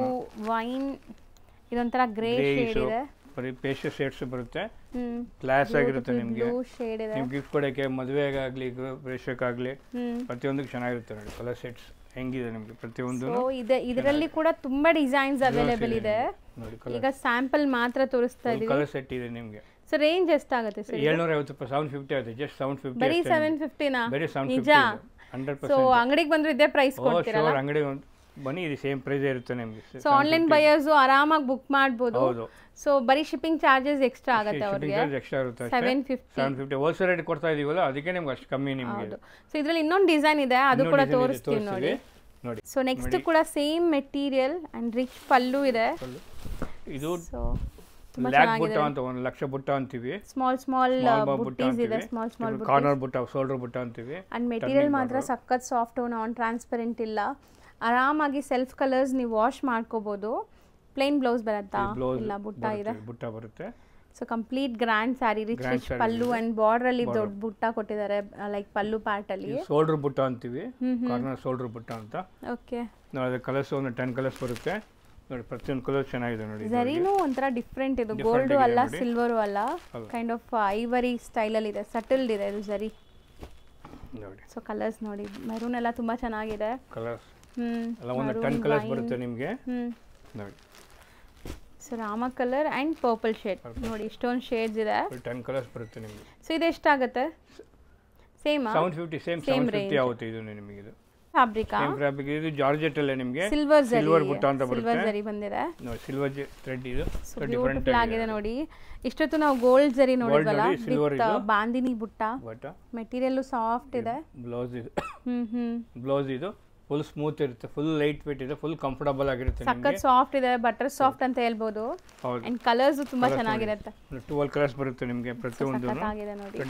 ವೈನ್ ಇದೊಂಥರ ಗ್ರೇ ಶೇಡ್ ಇದೆ, ಬರೀ ಪೇಸ್ಟಲ್ ಶೇಡ್ಸ್ ಬರುತ್ತೆ, ಕ್ಲಾಸ್ ಆಗಿರುತ್ತೆ ನಿಮಗೆ. ನಿಮ್ಗೆ ಗಿಫ್ಟ್ ಕೊಡೋಕ್ಕೆ, ಮದುವೆಗಾಗಲಿ, ಗೃಹಪ್ರವೇಶಕ್ಕಾಗಲಿ ಪ್ರತಿಯೊಂದಕ್ಕೆ ಚೆನ್ನಾಗಿರುತ್ತೆ ನೋಡಿ. ಕಲರ್ ಶೇಡ್ಸ್ ಹೆಂಗಿದೆ ನಿಮಗೆ ಪ್ರತಿಯೊಂದು. ಇದರಲ್ಲಿ ಕೂಡ ತುಂಬಾ ಡಿಸೈನ್ಸ್ ಅವೈಲೇಬಲ್ ಇದೆ. ಈಗ ಸ್ಯಾಂಪಲ್ ಮಾತ್ರ ತೋರಿಸ್ತಾ ಇದೀವಿ. ಕಲರ್ ಸೆಟ್ ಇದೆ ನಿಮಗೆ. ಸೊ ರೇಂಜ್ ಎಷ್ಟಾಗುತ್ತೆ ಸರ್? 750 ರೂಪಾಯಿ, 750 ಆಗುತ್ತೆ. ಜಸ್ಟ್ 750. ಬರೀ 750 ನಾ? ಬರೀ 750 ನಿಜ? 100%. ಸೊ ಅಂಗಡಿಗೆ ಬಂದ್ರೆ ಇದೇ ಪ್ರೈಸ್ ಕೊಡ್ತೀರಲ್ಲ? ಅಂಗಡಿ ಬನ್ನಿ, ಇದು ಸೇಮ್ ಪ್ರೈಸ್ ಇರುತ್ತೆ ನಿಮಗೆ. ಸೊ ಆನ್ಲೈನ್ ಬಯರ್ಸ್ ಆರಾಮಾಗಿ ಬುಕ್ ಮಾಡಬಹುದು. ಹೌದು. ಸೊ ಬರೀ ಶಿಪ್ಪಿಂಗ್ ಚಾರ್ಜಸ್ ಎಕ್ಸ್ಟ್ರಾ ಆಗುತ್ತೆ ಅವರಿಗೆ. ಎಕ್ಸ್ಟ್ರಾ ಇರುತ್ತೆ. 750 ಹೋಲ್ಸೇಲ್ ರೇಟ್ ಕೊಡ್ತಾ ಇದೀವಲ್ಲ, ಅದಕ್ಕೆ ನಿಮ್ಗೆ ಅಷ್ಟು ಕಮ್ಮಿ ನಿಮಗೆ. ಸೊ ಇದರಲ್ಲಿ ಇನ್ನೊಂದು ಡಿಸೈನ್ ಇದೆ, ಅದು ಕೂಡ ತೋರಿಸ್ತೀನಿ ನೋಡಿ. ಸೊ ನೆಕ್ಸ್ಟ್ ಕೂಡ same material and rich pallu ಇದೆ. ಇದು ಲ್ಯಾಕ್ ಬುಟ್ಟ ಅಂತ, 1 ಲಕ್ಷ ಬುಟ್ಟ ಅಂತೀವಿ. ಸ್ಮಾಲ್ ಬುಟ್ಟೀಸ್ ಇದೆ, ಸ್ಮಾಲ್ ಕಾರ್ನರ್ ಬುಟ್ಟ, ಶೋಲ್ಡರ್ ಬುಟ್ಟ ಅಂತೀವಿ. ಅಂಡ್ ಮೆಟೀರಿಯಲ್ ಮಾತ್ರ ಸಖತ್ ಸಾಫ್ಟ್, ನಾನ್ ಟ್ರಾನ್ಸ್ಪರೆಂಟ್ ಇಲ್ಲ. ಆರಾಮಾಗಿ ಸೆಲ್ಫ್ ಕಲರ್ಸ್ ನೀವು ವಾಶ್ ಮಾಡ್ಕೋಬಹುದು. ಪ್ಲೇನ್ ಬ್ಲೌಸ್ ಬರುತ್ತಾ? ಇಲ್ಲ, ಬುಟ್ಟ ಇದೆ, ಬುಟ್ಟ ಬರುತ್ತೆ. So complete grand sari, rich pallu and border ಅಲ್ಲಿ ದೊಡ್ಡ ಬುಟ್ಟ ಕೊಟ್ಟಿದ್ದಾರೆ, ಲೈಕ್ ಪಲ್ಲು ಪಾರ್ಟ್ ಅಲ್ಲಿ. ಶೋಲ್ಡರ್ ಬುಟ್ಟ ಅಂತೀವಿ, ಕಾರ್ನರ್ ಶೋಲ್ಡರ್ ಬುಟ್ಟ ಅಂತ. ಓಕೆ. ನೋಡಿ ಕಲರ್ಸ್ ಒಂದು 10 ಕಲರ್ಸ್ ಬರುತ್ತೆ ನೋಡಿ. ಪ್ರತಿಯೊಂದು ಕಲರ್ ಚೆನ್ನಾಗಿದೆ ನೋಡಿ. ಝರಿನೂ ಒಂಥರ ಡಿಫ್ರೆಂಟ್, ಇದು ಗೋಲ್ಡ್ ಅಲ್ಲ, ಸಿಲ್ವರ್ ಅಲ್ಲ, ಕೈಂಡ್ ಆಫ್ ಐವರಿ ಸ್ಟೈಲ್ ಅಲ್ಲಿ ಇದೆ, ಸಟಲ್ಡ್ ಇದೆ ಇದು ಝರಿ ನೋಡಿ. ಸೊ ಕಲರ್ಸ್ ನೋಡಿ, ಮೆರೂನ್ ಎಲ್ಲ ತುಂಬಾ ಚೆನ್ನಾಗಿದೆ. ಕಲರ್ಸ್ ಎಲ್ಲ ಒಂದು 10 ಕಲರ್ಸ್ ಬರುತ್ತೆ ನಿಮಗೆ ನೋಡಿ. So Rama colour and purple shade ನೋಡಿ, ಇಷ್ಟೊಂದು ಶೇಡ್ಸ್ ಇದೆ. 10 ಕಲರ್ಸ್ ಬರುತ್ತೆ ನಿಮಗೆ. ಸೊ ಇದು ಎಷ್ಟಾಗುತ್ತೆ? ಸೇಮ್ 750. ಸೇಮ್ 750 ಆಗುತ್ತೆ ಇದು ನಿಮಗೆ. ಇದು ಫ್ಯಾಬ್ರಿಕ್ ಇದು ಜಾರ್ಜೆಟ್ ಅಲ್ಲೇ ನಿಮಗೆ ಸಿಲ್ವರ್ ಬುಟ್ಟ ಅಂತ ಬರುತ್ತೆ. ಸಿಲ್ವರ್ ಜರಿ ಬಂದಿದೆ ನೋಡಿ, ಸಿಲ್ವರ್ ಥ್ರೆಡ್ ಇದು ಡಿಫರೆಂಟ್ ಆಗಿದೆ ನೋಡಿ. ಇಷ್ಟೊತ್ತು ನಾವು ಗೋಲ್ಡ್ ಜರಿ ನೋಡಿದ್ವಲ್ಲ, ಬಾಂದಿನಿ ಬುಟ್ಟ. ಮೆಟೀರಿಯಲ್ ಸಾಫ್ಟ್ ಇದೆ. ಬ್ಲೌಸ್ ಇದು ಫುಲ್ ಸ್ಮೂತ್ ಇರುತ್ತೆ, ಫುಲ್ ಲೈಟ್ ವೇಟ್ ಇದೆ, ಫುಲ್ ಕಂಫರ್ಟಬಲ್ ಆಗಿರುತ್ತೆ. ಸಖತ್ ಸಾಫ್ಟ್ ಇದೆ, ಬಟರ್ ಸಾಫ್ಟ್ ಅಂತ ಹೇಳ್ಬೋದು. ಅಂಡ್ ಕಲರ್ಸ್ ತುಂಬಾ ಚೆನ್ನಾಗಿರುತ್ತೆ. 12 ಕಲರ್ಸ್ ಬರುತ್ತೆ ನಿಮಗೆ, ಪ್ರತಿಯೊಂದು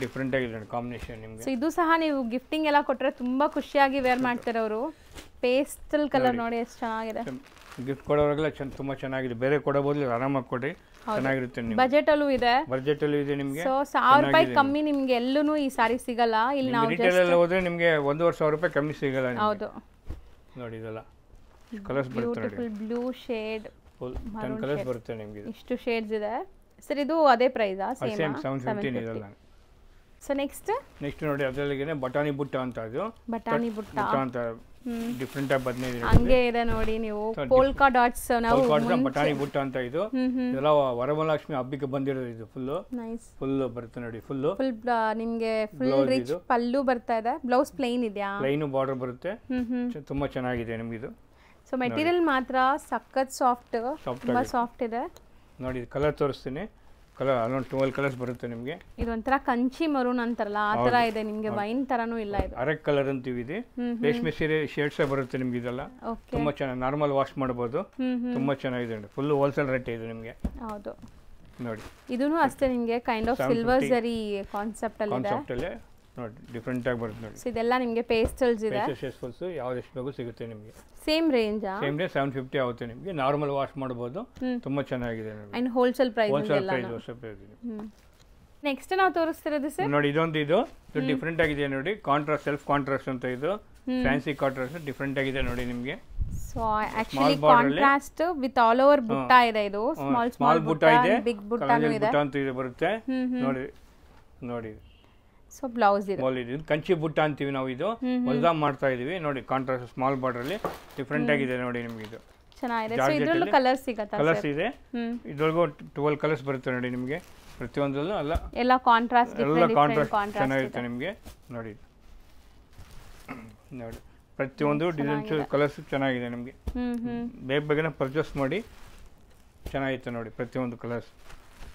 ಡಿಫರೆಂಟ್ ಆಗಿದೆ ಕಾಂಬಿನೇಷನ್ ನಿಮಗೆ. ಸೊ ಇದು ಸಹ ನೀವು ಗಿಫ್ಟಿಂಗ್ ಎಲ್ಲ ಕೊಟ್ಟರೆ ತುಂಬಾ ಖುಷಿಯಾಗಿ ವೇರ್ ಮಾಡ್ತಾರೆ ಅವರು. ಪೇಸ್ಟಲ್ ಕಲರ್ ನೋಡಿ ಎಷ್ಟು ಚೆನ್ನಾಗಿದೆ. ಗಿಫ್ಟ್ ಕೊಡೋವಾಗಲೇ ತುಂಬಾ ಚೆನ್ನಾಗಿದೆ. ಬೇರೆ ಕೊಡೋ ಬದಲು ಆರಾಮಾಗಿ ಕೊಡಿ, ಚೆನ್ನಾಗಿರುತ್ತೆ. ಬಜೆಟ್ ಅಲ್ಲೂ ಇದೆ, ನಿಮಗೆ. ಸೊ 1000 ರೂಪಾಯಿ ಕಮ್ಮಿ ನಿಮ್ಗೆ ಎಲ್ಲೂ ಈ ಸಾರಿ ಸಿಗಲ್ಲ. ಇಲ್ಲಿ ನಾವು ರಿಟೇಲ್ ಅಲ್ಲಿ ಹೋದ್ರೆ ನಿಮಗೆ 1,500 ರೂಪಾಯಿ ಕಮ್ಮಿ ಸಿಗಲ್ಲ. ಹೌದು ನೋಡಿ, ಇದೆಲ್ಲ ಕಲರ್ಸ್ ಬರುತ್ತೆ ನೋಡಿ. Beautiful blue shade, full 10 colours ಬರುತ್ತೆ ನಿಮಗೆ. ಇಷ್ಟು ಶೇಡ್ಸ್ ಇದೆ ಸರ್. ಇದು ಅದೇ ಪ್ರೈಸಾ? ಸೇಮ್ 750 ಇದೆಲ್ಲ. ಸೊ ನೆಕ್ಸ್ಟ್ ನೋಡಿ, ಅದರಲ್ಲಿಗೆ ಬಟಾಣಿ ಬುಟ್ಟ ಅಂತ, ಇದು ಬಟಾಣಿ ಬುಟ್ಟ ಅಂತ ಡಿಫರೆಂಟ್ ಆಗಿ ಬಂದಿದೆ. ಹಂಗೆ ಇದೆ ನೋಡಿ, ನೀವು ಪೋಲ್ಕಾ ಡಾಟ್ಸ್ ನಾವು ಬಟಾಣಿ ಬುಟ್ಟ ಅಂತ. ಇದು ಇದೆಲ್ಲ ವರಮಹಾಲಕ್ಷ್ಮಿ ಹಬ್ಬಕ್ಕೆ ಬಂದಿರೋದು. ಇದು ಫುಲ್ ಬರುತ್ತೆ ನೋಡಿ. ಫುಲ್ ನಿಮ್ಗೆ ಫುಲ್ ರಿಚ್ ಪಲ್ಲು ಬರ್ತಾ ಇದೆ. ಬ್ಲೌಸ್ ಪ್ಲೇನ್ ಇದೆಯಾ? ಪ್ಲೇನ್ ಬಾರ್ಡರ್ ಬರುತ್ತೆ, ತುಂಬಾ ಚೆನ್ನಾಗಿದೆ ನಿಮ್ಗೆ ಇದು. ಸೊ ಮೆಟೀರಿಯಲ್ ಮಾತ್ರ ಸಖತ್ ಸಾಫ್ಟ್, ತುಂಬಾ ಸಾಫ್ಟ್ ಇದೆ ನೋಡಿ. ಕಲರ್ ತೋರಿಸ್ತೀನಿ. ಕಲರ್ ಅರೌಂಡ್ 12 ಕಲರ್ಸ್ ಬರುತ್ತೆ ನಿಮಗೆ. ಇದೊಂಥರ ಕಂಚಿ ಮರೂನ್ ಅಂತಾರಲ್ಲ, ಆ ತರ ಇದೆ ನಿಮ್ಗೆ. ವೈನ್ ತರನೂ ಇಲ್ಲ ಇದು. ಅರೆಕ್ ಕಲರ್ ಅಂತೀವಿ ಇದು. ರೇಷ್ಮೆ ಸೀರೆ ಶೇಡ್ಸ್ ಬರುತ್ತೆ ನಿಮ್ಗೆ. ಇದೆಲ್ಲ ತುಂಬಾ ಚೆನ್ನಾಗಿ ನಾರ್ಮಲ್ ವಾಶ್ ಮಾಡಬಹುದು. ತುಂಬಾ ಚೆನ್ನಾಗಿದೆ. ಫುಲ್ ಹೋಲ್ಸೇಲ್ ರೇಟ್ ಇದೆ ನಿಮಗೆ. ಹೌದು ನೋಡಿ. ಇದೂನು ಅಷ್ಟೇ ನಿಮಗೆ ಕೈಂಡ್ ಆಫ್ ಸಿಲ್ವರ್ ಜರಿ ಕಾನ್ಸೆಪ್ಟ್ ಅಲ್ಲಿ ಇದೆ ನೋಡಿ. ಡಿಫರೆಂಟ್ ಆಗಿ ಬರುತ್ತೆ ನೋಡಿ. ಸೊ ಇದೆಲ್ಲ ನಿಮಗೆ ಪೇಸ್ಟಲ್ಸ್ ಇದೆ. ಪೇಸ್ಟಲ್ಸ್ ಯಾವ್ದು ಎಷ್ಟು ಬೇಕು ಸಿಗುತ್ತೆ ನಿಮಗೆ. ಸೇಮ್ ರೇಂಜ್ 750 ಆಗುತ್ತೆ ನಿಮಗೆ. ನಾರ್ಮಲ್ ವಾಶ್ ಮಾಡಬಹುದು. ತುಂಬಾ ಚೆನ್ನಾಗಿದೆ ಅಂಡ್ ಹೋಲ್ಸೇಲ್ ಪ್ರೈಸ್ ಎಲ್ಲ. ನೆಕ್ಸ್ಟ್ ನಾವು ತೋರಿಸ್ತಿರೋದು ಸರ್ ನೋಡಿ, ಇದು ಡಿಫರೆಂಟ್ ಆಗಿದೆ ನೋಡಿ. ಕಾಂಟ್ರಾಸ್ಟ್, ಸೆಲ್ಫ್ ಕಾಂಟ್ರಾಸ್ಟ್ ಅಂತ. ಇದು ಫ್ಯಾನ್ಸಿ ಕಾಂಟ್ರಾಸ್ಟ್ ಡಿಫರೆಂಟ್ ಆಗಿದೆ ನೋಡಿ ನಿಮಗೆ. So actually contrast with all over ಬುಟ್ಟ ಇದೆ. ಇದು ಸ್ಮಾಲ್ ಬುಟ್ಟ ಇದೆ, ಬಿಗ್ ಬುಟ್ಟನೂ ಇದೆ ಅಂತ ಇದೆ ಬರುತ್ತೆ ನೋಡಿ. ಸೊ ಬ್ಲೌಸ್ ಇದೆ. ಇದು ಕಂಚಿ ಬುಟ್ಟ ಅಂತೀವಿ ನಾವು. ಇದು ಹೊಸದಾಗಿ ಮಾಡ್ತಾ ಇದೀವಿ ನೋಡಿ. ಕಾಂಟ್ರಾಸ್ಟ್ ಸ್ಮಾಲ್ ಬಾರ್ಡರ್ ಅಲ್ಲಿ ಡಿಫರೆಂಟ್ ಆಗಿದೆ ನೋಡಿ ನಿಮಗೆ. ಇದು ಚೆನ್ನಾಗಿದೆ. ಸೊ ಇದರಲ್ಲೂ ಕಲರ್ಸ್ ಸಿಗುತ್ತಾ? ಕಲರ್ಸ್ ಇದೆ. ಇದರಲ್ಲೂ 12 ಕಲರ್ಸ್ ಬರುತ್ತೆ ನೋಡಿ ನಿಮಗೆ. ಪ್ರತಿಯೊಂದರಲ್ಲೂ ಎಲ್ಲ ಕಾಂಟ್ರಾಸ್ಟ್ ಚೆನ್ನಾಗಿರುತ್ತೆ ನಿಮಗೆ ನೋಡಿ. ಪ್ರತಿಯೊಂದು ಡಿಸೈನ್ಸ್ ಕಲರ್ಸ್ ಚೆನ್ನಾಗಿದೆ ನಿಮಗೆ. ಬೇಗನೆ ಪರ್ಚೇಸ್ ಮಾಡಿ, ಚೆನ್ನಾಗಿತ್ತು ನೋಡಿ ಪ್ರತಿಯೊಂದು ಕಲರ್ಸ್.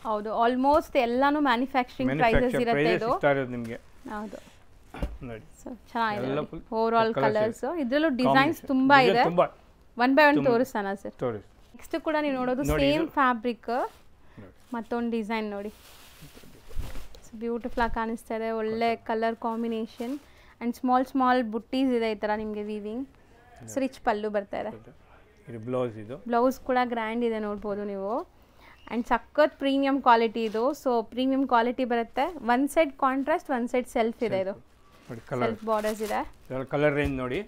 ಹೌದು, ಆಲ್ಮೋಸ್ಟ್ ಎಲ್ಲಾನು ಮ್ಯಾನುಫ್ಯಾಕ್ಚರಿಂಗ್ ಪ್ರೈಸಸ್ ಇರುತ್ತೆ ಇದು ನಿಮಗೆ. ಹೌದು ನೋಡಿ, ಚೆನ್ನಾಗಿದೆ ಓವರ್ ಆಲ್ ಕಲರ್ಸ್. ಇದರಲ್ಲೂ ಡಿಸೈನ್ಸ್ ತುಂಬಾ ಇದೆ. ಒನ್ ಬೈ ಒನ್ ತೋರಿಸ್ತಾನ ಸರ್? ತೋರಿಸಿ. ನೆಕ್ಸ್ಟ್ ಕೂಡ ನೀವು ನೋಡೋದು ಸೇಮ್ ಫ್ಯಾಬ್ರಿಕ್ ಮತ್ತೊಂದು ಡಿಸೈನ್ ನೋಡಿ, ಬ್ಯೂಟಿಫುಲ್ ಆಗಿ ಕಾಣಿಸ್ತಾ ಇದೆ, ಒಳ್ಳೆ ಕಲರ್ ಕಾಂಬಿನೇಷನ್ ಆ್ಯಂಡ್ ಸ್ಮಾಲ್ ಬುಟ್ಟೀಸ್ ಇದೆ ಈ ಥರ ನಿಮಗೆ ವೀವಿಂಗ್. ಸೊ ರಿಚ್ ಪಲ್ಲು ಬರ್ತಾ ಇದೆ. ಇದು ಬ್ಲೌಸ್, ಇದು ಬ್ಲೌಸ್ ಕೂಡ ಗ್ರ್ಯಾಂಡ್ ಇದೆ ನೋಡ್ಬೋದು ನೀವು. ಆ್ಯಂಡ್ ಸಖತ್ ಪ್ರೀಮಿಯಂ ಕ್ವಾಲಿಟಿ ಇದು. ಸೊ ಪ್ರೀಮಿಯಂ ಕ್ವಾಲಿಟಿ ಬರುತ್ತೆ. One side contrast, one side self ಇದೆ. ಇದು ಸೆಲ್ಫ್ ಬಾರ್ಡರ್ಸ್ ಇದೆ. ಕಲರ್ ರೇಂಜ್ ನೋಡಿ.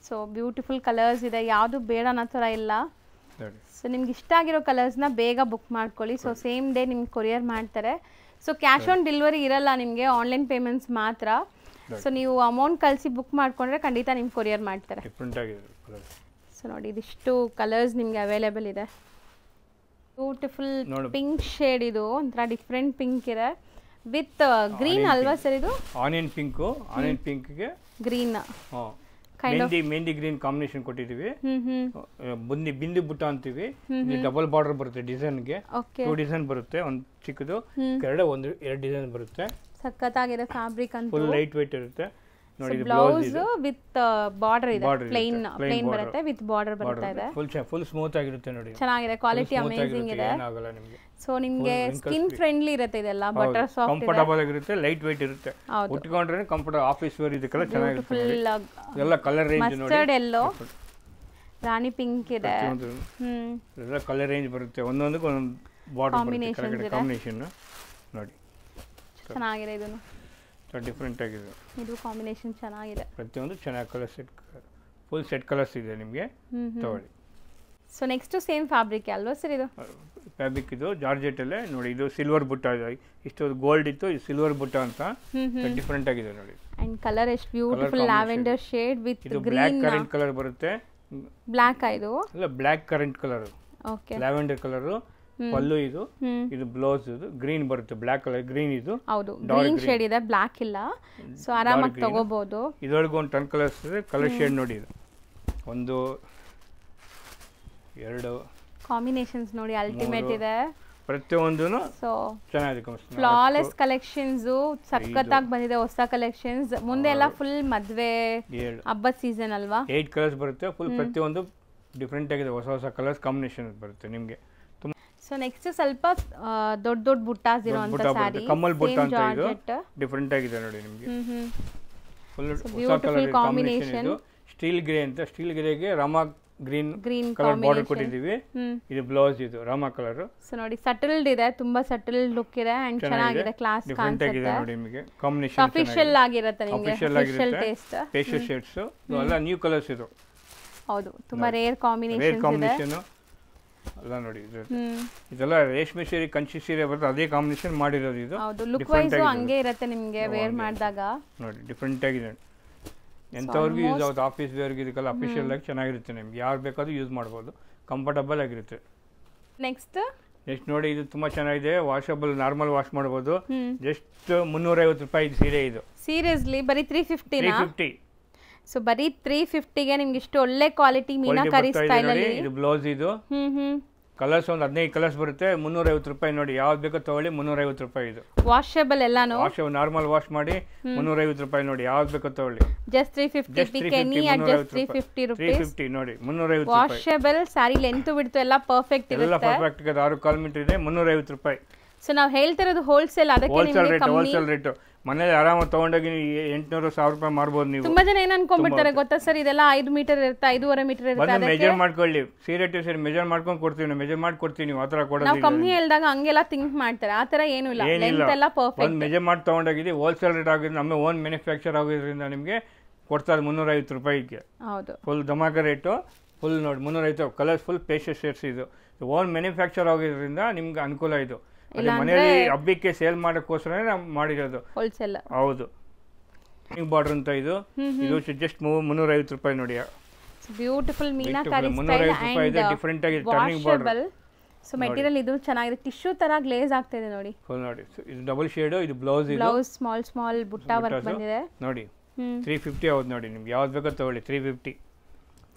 ಸೊ ಬ್ಯೂಟಿಫುಲ್ ಕಲರ್ಸ್ ಇದೆ, ಯಾವುದು ಬೇಡ ಅನ್ನೋ ಥರ ಇಲ್ಲ. ಸೊ ನಿಮ್ಗೆ ಇಷ್ಟ ಆಗಿರೋ ಕಲರ್ಸ್ನ ಬೇಗ ಬುಕ್ ಮಾಡ್ಕೊಳ್ಳಿ. ಸೊ ಸೇಮ್ ಡೇ ನಿಮ್ಗೆ ಕೊರಿಯರ್ ಮಾಡ್ತಾರೆ. ಸೊ ಕ್ಯಾಶ್ ಆನ್ ಡೆಲಿವರಿ ಇರಲ್ಲ ನಿಮಗೆ, ಆನ್ಲೈನ್ ಪೇಮೆಂಟ್ಸ್ ಮಾತ್ರ. ಸೊ ನೀವು ಅಮೌಂಟ್ ಕಳಿಸಿ ಬುಕ್ ಮಾಡ್ಕೊಂಡ್ರೆ ಖಂಡಿತ ನಿಮ್ಗೆ ಕೊರಿಯರ್ ಮಾಡ್ತಾರೆ. ಸೊ ನೋಡಿ ಇದಿಷ್ಟು ಕಲರ್ಸ್ ನಿಮಗೆ ಅವೈಲೇಬಲ್ ಇದೆ. ಬ್ಯೂಟಿಫುಲ್ ಪಿಂಕ್ ಶೇಡ್, ಇದು ಒಂಥರ ಡಿಫ್ರೆಂಟ್ ಪಿಂಕ್ ಇದೆ ವಿತ್ ಗ್ರೀನ್ ಅಲ್ವಾ ಸರ್? ಇದು ಆನಿಯನ್ ಪಿಂಕು, ಆನಿಯನ್ ಪಿಂಕ್ಗೆ ಗ್ರೀನ್ ಮೆಹಂದಿ ಗ್ರೀನ್ ಕಾಂಬಿನೇಷನ್ ಕೊಟ್ಟಿದ್ದೀವಿ. ಬಿಂದು ಬುಟ್ಟ ಅಂತೀವಿ. ಡಬಲ್ ಬಾರ್ಡರ್ ಬರುತ್ತೆ ಡಿಸೈನ್ಗೆ. 2 ಡಿಸೈನ್ ಬರುತ್ತೆ, ಒಂದು ಚಿಕ್ಕದು, ಎರಡು ಡಿಸೈನ್ ಬರುತ್ತೆ. ಸಖತ್ತಾಗಿದೆ ಫ್ಯಾಬ್ರಿಕ್ ಅಂತ. ಫುಲ್ ಲೈಟ್ ವೇಟ್ ಇರುತ್ತೆ ನೋಡಿ. ಬ್ಲೌಸ್ ವಿತ್ ಬಾರ್ಡರ್ ಇದೆ, ಪ್ಲೇನ್ ಬರುತ್ತೆ ವಿತ್ ಬಾರ್ಡರ್ ಬರ್ತಾ ಇದೆ. ಫುಲ್ ಸ್ಮೂತ್ ಆಗಿರುತ್ತೆ ನೋಡಿ, ಚೆನ್ನಾಗಿದೆ, ಕ್ವಾಲಿಟಿ ಅಮೇಜಿಂಗ್ ಇದೆ. ಏನಾಗಲ್ಲ ನಿಮಗೆ. ಸೊ ನಿಮಗೆ ಸ್ಕಿನ್ ಫ್ರೆಂಡ್ಲಿ ಇರುತ್ತೆ ಇದೆಲ್ಲ, ಬಟರ್ ಸಾಫ್ಟ್ ಇದೆ, ಕಂಫರ್ಟಬಲ್ ಆಗಿರುತ್ತೆ, ಲೈಟ್ ವೇಟ್ ಇರುತ್ತೆ. ಉಟ್ಕೊಂಡ್ರೆ ಕಂಫರ್ಟಬಲ್ ಆಫೀಸ್ ವೇರ್ ಇದಕ್ಕೆಲ್ಲ ಚೆನ್ನಾಗಿರುತ್ತೆ. ಎಲ್ಲ ಕಲರ್ ರೇಂಜ್ ನೋಡಿ, ಮಸ್ಟರ್ಡ್ ಎಲ್ಲೋ, ರಾಣಿ ಪಿಂಕ್ ಇದೆ. ಎಲ್ಲ ಕಲರ್ ರೇಂಜ್ ಬರುತ್ತೆ, ಒಂದೊಂದಕ್ಕೆ ಒಂದೊಂದು ಬಾರ್ಡರ್ ಕಾಂಬಿನೇಷನ್ ನೋಡಿ. ಚೆನ್ನಾಗಿದೆ, ಇದನ್ನು ಡಿಫ್ರೆಂಟ್ ಆಗಿದೆ. ಇದು ಕಾಂಬಿನೇಷನ್ ಚೆನ್ನಾಗಿದೆ, ಪ್ರತಿಯೊಂದು ಚೆನ್ನಾಗಿ colour set, full set colours ಇದೆ ನಿಮಗೆ, ತಗೊಳ್ಳಿ. ಸೊ ನೆಕ್ಸ್ಟ್ ಸೇಮ್ ಫ್ಯಾಬ್ರಿಕ್ ಅಲ್ವಾ ಸರ್? ಇದು ಫ್ಯಾಬ್ರಿಕ್, ಇದು ಜಾರ್ಜೆಟ್ ಅಲ್ಲೇ ನೋಡಿ. ಇದು ಸಿಲ್ವರ್ ಬುಟ್ಟ ಇದೆ, ಇಷ್ಟು ಗೋಲ್ಡ್ ಇತ್ತು, ಇದು ಸಿಲ್ವರ್ ಬುಟ್ಟ ಅಂತ ಡಿಫ್ರೆಂಟ್ ಆಗಿದೆ ನೋಡಿ. ಅಂಡ್ ಕಲರ್ ಎಷ್ಟು beautiful lavender shade with green current colour ಬರುತ್ತೆ. ಬ್ಲಾಕ್ ಇದು ಇಲ್ಲ, black current colour, okay, lavender colour pallu. ಇದು ಬ್ಲೌಸ್, ಇದು ಗ್ರೀನ್ ಬರುತ್ತೆ, ಬ್ಲಾಕ್ ಕಲರ್ ಗ್ರೀನ್. ಇದು ಹೌದು, ಗ್ರೀನ್ ಶೇಡ್ ಇದೆ, ಬ್ಲಾಕ್ ಇಲ್ಲ. ಸೊ ಆರಾಮಾಗಿ ತಗೋಬಹುದು. ಇದರೊಳಗೆ ಒಂದು 10 ಕಲರ್ಸ್ ಇದೆ. ಕಲರ್ ಶೇಡ್ ನೋಡಿ, ಇದು 1 2 ಕಾಂಬಿನೇಷನ್ಸ್ ನೋಡಿ, ಅಲ್ಟಿಮೇಟ್ ಇದೆ ಪ್ರತಿಯೊಂದು. ಸೊ ಚೆನ್ನಾಗಿದೆ, ಫ್ಲಾಲೆಸ್ ಕಲೆಕ್ಷನ್ಸ್ ಸಖತ್ತಾಗಿ ಬಂದಿದೆ, ಹೊಸ ಕಲೆಕ್ಷನ್ಸ್. ಮುಂದೆ ಎಲ್ಲ ಫುಲ್ ಮದ್ವೆ ಹಬ್ಬದ ಸೀಸನ್ ಅಲ್ವಾ. 8 ಕಲರ್ಸ್ ಬರುತ್ತೆ, ಫುಲ್ ಪ್ರತಿಯೊಂದು ಡಿಫ್ರೆಂಟ್ ಆಗಿದೆ, ಹೊಸ ಕಲರ್ಸ್ ಕಾಂಬಿನೇಷನ್ ಬರುತ್ತೆ ನಿಮಗೆ. ಸೊ ನೆಕ್ಸ್ಟ್ ಸ್ವಲ್ಪ ದೊಡ್ಡ ಬುಟ್ಟಾಸ್ ಇರುವಂತ ಸ್ಯಾರಿ, ಕಮಲ್ ಬುಟ್ಟ ಅಂತ, ಇದು ಡಿಫ್ರೆಂಟ್ ಆಗಿದೆ ನೋಡಿ ನಿಮಗೆ. ಫುಲ್ ಹೊಸ ಕಲರ್ ಕಾಂಬಿನೇಷನ್. ಸ್ಟೀಲ್ ಗ್ರೇ ಅಂತ, ಸ್ಟೀಲ್ ಗ್ರೇಗೆ ರಾಮ ಗ್ರೀನ್ ಕಲರ್ ಬಾರ್ಡರ್ ಕೊಟ್ಟಿದ್ದೀವಿ. ಇದು ಬ್ಲೌಸ್, ಇದು ರಾಮ ಕಲರ್. ಸೊ ನೋಡಿ ಸಟಲ್ಡ್ ಇದೆ, ತುಂಬಾ ಸಟಲ್ಡ್ ಲುಕ್ ಇದೆ ಅಂಡ್ ಚೆನ್ನಾಗಿದೆ, ಕ್ಲಾಸ್ ಕಾನ್ಸೆಪ್ಟ್ ನೋಡಿ ನಿಮಗೆ. ಕಾಂಬಿನೇಷನ್ ಅಫಿಷಿಯಲ್ ಆಗಿರುತ್ತೆ ನಿಮಗೆ, ಅಫಿಷಿಯಲ್ ಟೇಸ್ಟ್. ಪೇಸ್ಟಲ್ ಶೇಡ್ಸ್ ಎಲ್ಲ ನ್ಯೂ ಕಲರ್ಸ್ ಇದು. ಹೌದು, ತುಂಬಾ ರೇರ್ ಕಾಂಬಿನೇಷನ್ ಇದೆ. ಅಲ್ಲ ನೋಡಿ, ಇದೆಲ್ಲ ರೇಷ್ಮೆ ಸೀರೆ, ಕಂಚಿ ಸೀರೆ ಬರುತ್ತೆ, ಅದೇ ಕಾಂಬಿನೇಷನ್ ಮಾಡಿರೋದು. ಇದು ಹೌದು, ಲುಕ್ ವೈಸ್ ಹಂಗೆ ಇರುತ್ತೆ ನಿಮಗೆ ವೇರ್ ಮಾಡಿದಾಗ. ನೋಡಿ ಡಿಫ್ರೆಂಟ್ ಆಗಿದೆ, ಎಂಥವ್ರಿಗೂ ಯೂಸ್ ಆಗುತ್ತೆ, ಆಫೀಸ್ ವೇರ್ಗೆ ಇದಕ್ಕೆಲ್ಲ ಅಫಿಷಿಯಲ್ ಆಗಿ ಚೆನ್ನಾಗಿರುತ್ತೆ ನಿಮ್ಗೆ, ಯಾರು ಬೇಕಾದ್ರೂ ಯೂಸ್ ಮಾಡ್ಬೋದು, ಕಂಫರ್ಟಬಲ್ ಆಗಿರುತ್ತೆ. ನೆಕ್ಸ್ಟ್ ನೋಡಿ, ಇದು ತುಂಬಾ ಚೆನ್ನಾಗಿದೆ, ವಾಷಬಲ್, ನಾರ್ಮಲ್ ವಾಶ್ ಮಾಡ್ಬೋದು. ಜಸ್ಟ್ 350 ರೂಪಾಯಿ ಸೀರೆ. ಇದು ಸೀರಿಯಸ್ಲಿ ಬರೀ 350. ಸೊ ಬರೀ 350ಗೆ ನಿಮ್ಗೆ ಇಷ್ಟು ಒಳ್ಳೆ ಕ್ವಾಲಿಟಿ ಮೀನಾಕರಿ ಸ್ಟೈಲ್ ಅಲ್ಲಿ. ಇದು ಬ್ಲೌಸ್, ಇದು ಕಲರ್ಸ್ ಒಂದು 15 ಕಲರ್ಸ್ ಬರುತ್ತೆ, 350 ರೂಪಾಯಿ ನೋಡಿ. ಯಾವ್ದು ಬೇಕೋ ತಗೊಳ್ಳಿ, 350 ರೂಪಾಯಿ. ಇದು ವಾಷಬಲ್ ಎಲ್ಲಾನು, ನಾರ್ಮಲ್ ವಾಶ್ ಮಾಡಿ 350 ರೂಪಾಯಿ ನೋಡಿ, ಯಾವ್ದು ಬೇಕೋ ತಗೊಳ್ಳಿ. ಜಸ್ಟ್ 350 ಕೆನಿ ಅಟ್ ಜಸ್ಟ್ 350 ರೂಪೀಸ್. 350 ನೋಡಿ, 350 ರೂಪಾಯಿ. ವಾಷಬಲ್ ಸ್ಯಾರಿ ಲೆಂತ್ ಬಿಡ್ತು ಎಲ್ಲ ಪರ್ಫೆಕ್ಟ್ ಇರುತ್ತೆ, ಎಲ್ಲ ಪರ್ಫೆಕ್ಟ್ ಇದೆ. 6 ಮೀಟರ್ ಇದೆ, 350 ರೂಪಾಯಿ. ಸೊ ನಾವು ಹೇಳ್ತಿರೋದು ಹೋಲ್ಸೇಲ್, ಅದಕ್ಕೆ ನಿಮಗೆ ಕಮ್ಮಿ. ಹೋಲ್ಸೇಲ್ ರೇಟ್, ಮನೇಲಿ ಆರಾಮಾಗಿ ತಗೊಂಡೋಗಿ 800-1000 ರೂಪಾಯಿ ಮಾರ್ಬೋದು ನೀವು. ತುಂಬಾ ಜನ ಏನ್ ಅನ್ಕೊಂಡ್ಬಿಡ್ತಾರೆ ಗೊತ್ತಾ ಸರ್, ಇದೆಲ್ಲ 5 ಮೀಟರ್ ಇರುತ್ತೆ, 5.5 ಮೀಟರ್ ಇರುತ್ತೆ. ಮೆಜರ್ ಮಾಡ್ಕೊಳ್ಳಿ, ಸೀರೆ ಟು ಸೀರೆ ಮೆಜರ್ ಮಾಡ್ಕೊಂಡು ಕೊಡ್ತೀವಿ, ಮೆಜರ್ ಮಾಡಿ ಕೊಡ್ತೀವಿ. ನೀವು ಆತರ ಕೊಡೋದು, ನಾವು ಕಮ್ಮಿ ಹೇಳಿದಾಗ ಹಂಗೆಲ್ಲ ಥಿಂಕ್ ಮಾಡ್ತಾರೆ, ಆತರ ಏನು ಇಲ್ಲ, ಲೆಂತ್ ಎಲ್ಲ ಪರ್ಫೆಕ್ಟ್. ಒಂದು ಮೆಜರ್ ಮಾಡಿ ತಗೊಂಡೋಗಿದ್ದೀವಿ, ಹೋಲ್ಸೇಲ್ ರೇಟ್ ಆಗಿದೆ, ನಮ್ಮ ಓನ್ ಮ್ಯಾನುಫ್ಯಾಕ್ಚರ್ ಆಗೋದ್ರಿಂದ ನಿಮಗೆ ಕೊಡ್ತಾರೆ 350 ರೂಪಾಯಿಗೆ. ಹೌದು, ಫುಲ್ ಧಮಾಕ ರೇಟು. ಫುಲ್ ನೋಡಿ 350 ಕಲರ್ಸ್, ಫುಲ್ ಪೇಸ್ಟಲ್ ಶೇಡ್ಸ್. ಇದು ಓನ್ ಮ್ಯಾನುಫ್ಯಾಕ್ಚರ್ ಆಗೋದ್ರಿಂದ ನಿಮ್ಗೆ ಅನುಕೂಲ. ಇದು ಮನೆಯಲ್ಲಿ ಹಬ್ಬಕ್ಕೆ ಸೇಲ್ ಮಾಡೋಕ್ಕೋಸ್ಕರ ನಾವು ಮಾಡಿರೋದು, ಹೋಲ್ಸೇಲ್. ಹೌದು, ಬಾರ್ಡರ್ ಅಂತ. ಇದು ಜಸ್ಟ್ 350 ರೂಪಾಯಿ ನೋಡಿ. Beautiful meenakari style and different ಆಗಿದೆ, ಟರ್ನಿಂಗ್ ಬಾರ್ಡರ್. ಸೊ ಮೆಟೀರಿಯಲ್ ಇದು ಚೆನ್ನಾಗಿದೆ, ಟಿಶ್ಯೂ ತರ ಗ್ಲೇಸ್ ಆಗ್ತಾ ಇದೆ ನೋಡಿ. ಫುಲ್ ನೋಡಿ, ಇದು ಡಬಲ್ ಶೇಡ್. ಇದು ಬ್ಲೌಸ್, ಸ್ಮಾಲ್ ಬುಟ್ಟ ವರ್ಕ್ ಬಂದಿದೆ ನೋಡಿ. 350 ಹೌದು ನೋಡಿ, ನಿಮ್ಗೆ ಯಾವ್ದು ಬೇಕೋ ತಗೊಳ್ಳಿ. 350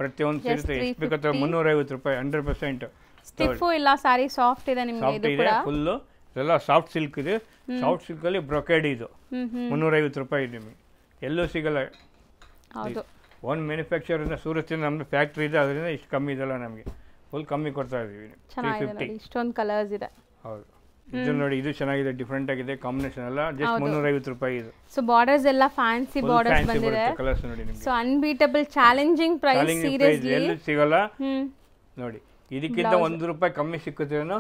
ಪ್ರತಿಯೊಂದು ಸೇರುತ್ತೆ. ಎಷ್ಟು ಬೇಕೋ 350 ರೂಪಾಯಿ, 100%. ಸ್ಟಿಫ್ ಇಲ್ಲ, ಸಾರಿ ಸಾಫ್ಟ್ ಇದೆ ನಿಮಗೆ. ಇದು ಕೂಡ ಫುಲ್ ಎಲ್ಲ ಸಾಫ್ಟ್ ಸಿಲ್ಕ್ ಇದೆ. ಸಾಫ್ಟ್ ಸಿಲ್ಕ್ ಅಲ್ಲಿ ಬ್ರೊಕೇಡ್. ಇದು 350 ರೂಪಾಯಿ ನಿಮಗೆ, ಎಲ್ಲೂ ಸಿಗಲ್ಲ. ಹೌದು, ಓನ್ ಮ್ಯಾನುಫ್ಯಾಕ್ಚರ್ ಇಂದ, ಸೂರತ್ ನಮ್ದು ಫ್ಯಾಕ್ಟ್ರಿ ಇದೆ, ಅದರಿಂದ ಇಷ್ಟು ಕಮ್ಮಿ ಇದೆಲ್ಲ ನಮಗೆ. ಫುಲ್ ಕಮ್ಮಿ ಕೊಡ್ತಾ ಇದೀವಿ. ಚೆನ್ನಾಗಿದೆ ನೋಡಿ, ಇಷ್ಟೊಂದು ಕಲರ್ಸ್ ಇದೆ. ಹೌದು, ಇದು ನೋಡಿ, ಇದು ಚೆನ್ನಾಗಿದೆ, ಡಿಫ್ರೆಂಟ್ ಆಗಿದೆ, ಕಾಂಬಿನೇಷನ್ ಎಲ್ಲ ಜಸ್ಟ್ 350 ರೂಪಾಯಿ ಇದು. ಸೊ ಬಾರ್ಡರ್ಸ್ ಎಲ್ಲ ಫ್ಯಾನ್ಸಿ ಬಾರ್ಡರ್ಸ್ ಬಂದಿದೆ. ಕಲರ್ಸ್ ನೋಡಿ ನಿಮಗೆ. So unbeatable challenging price, seriously ಎಲ್ಲೂ ಸಿಗಲ್ಲ ನೋಡಿ. ಇದಕ್ಕಿಂತ 1 ರೂಪಾಯಿ ಕಮ್ಮಿ ಸಿಕ್ಕುತ್ತೇನೋ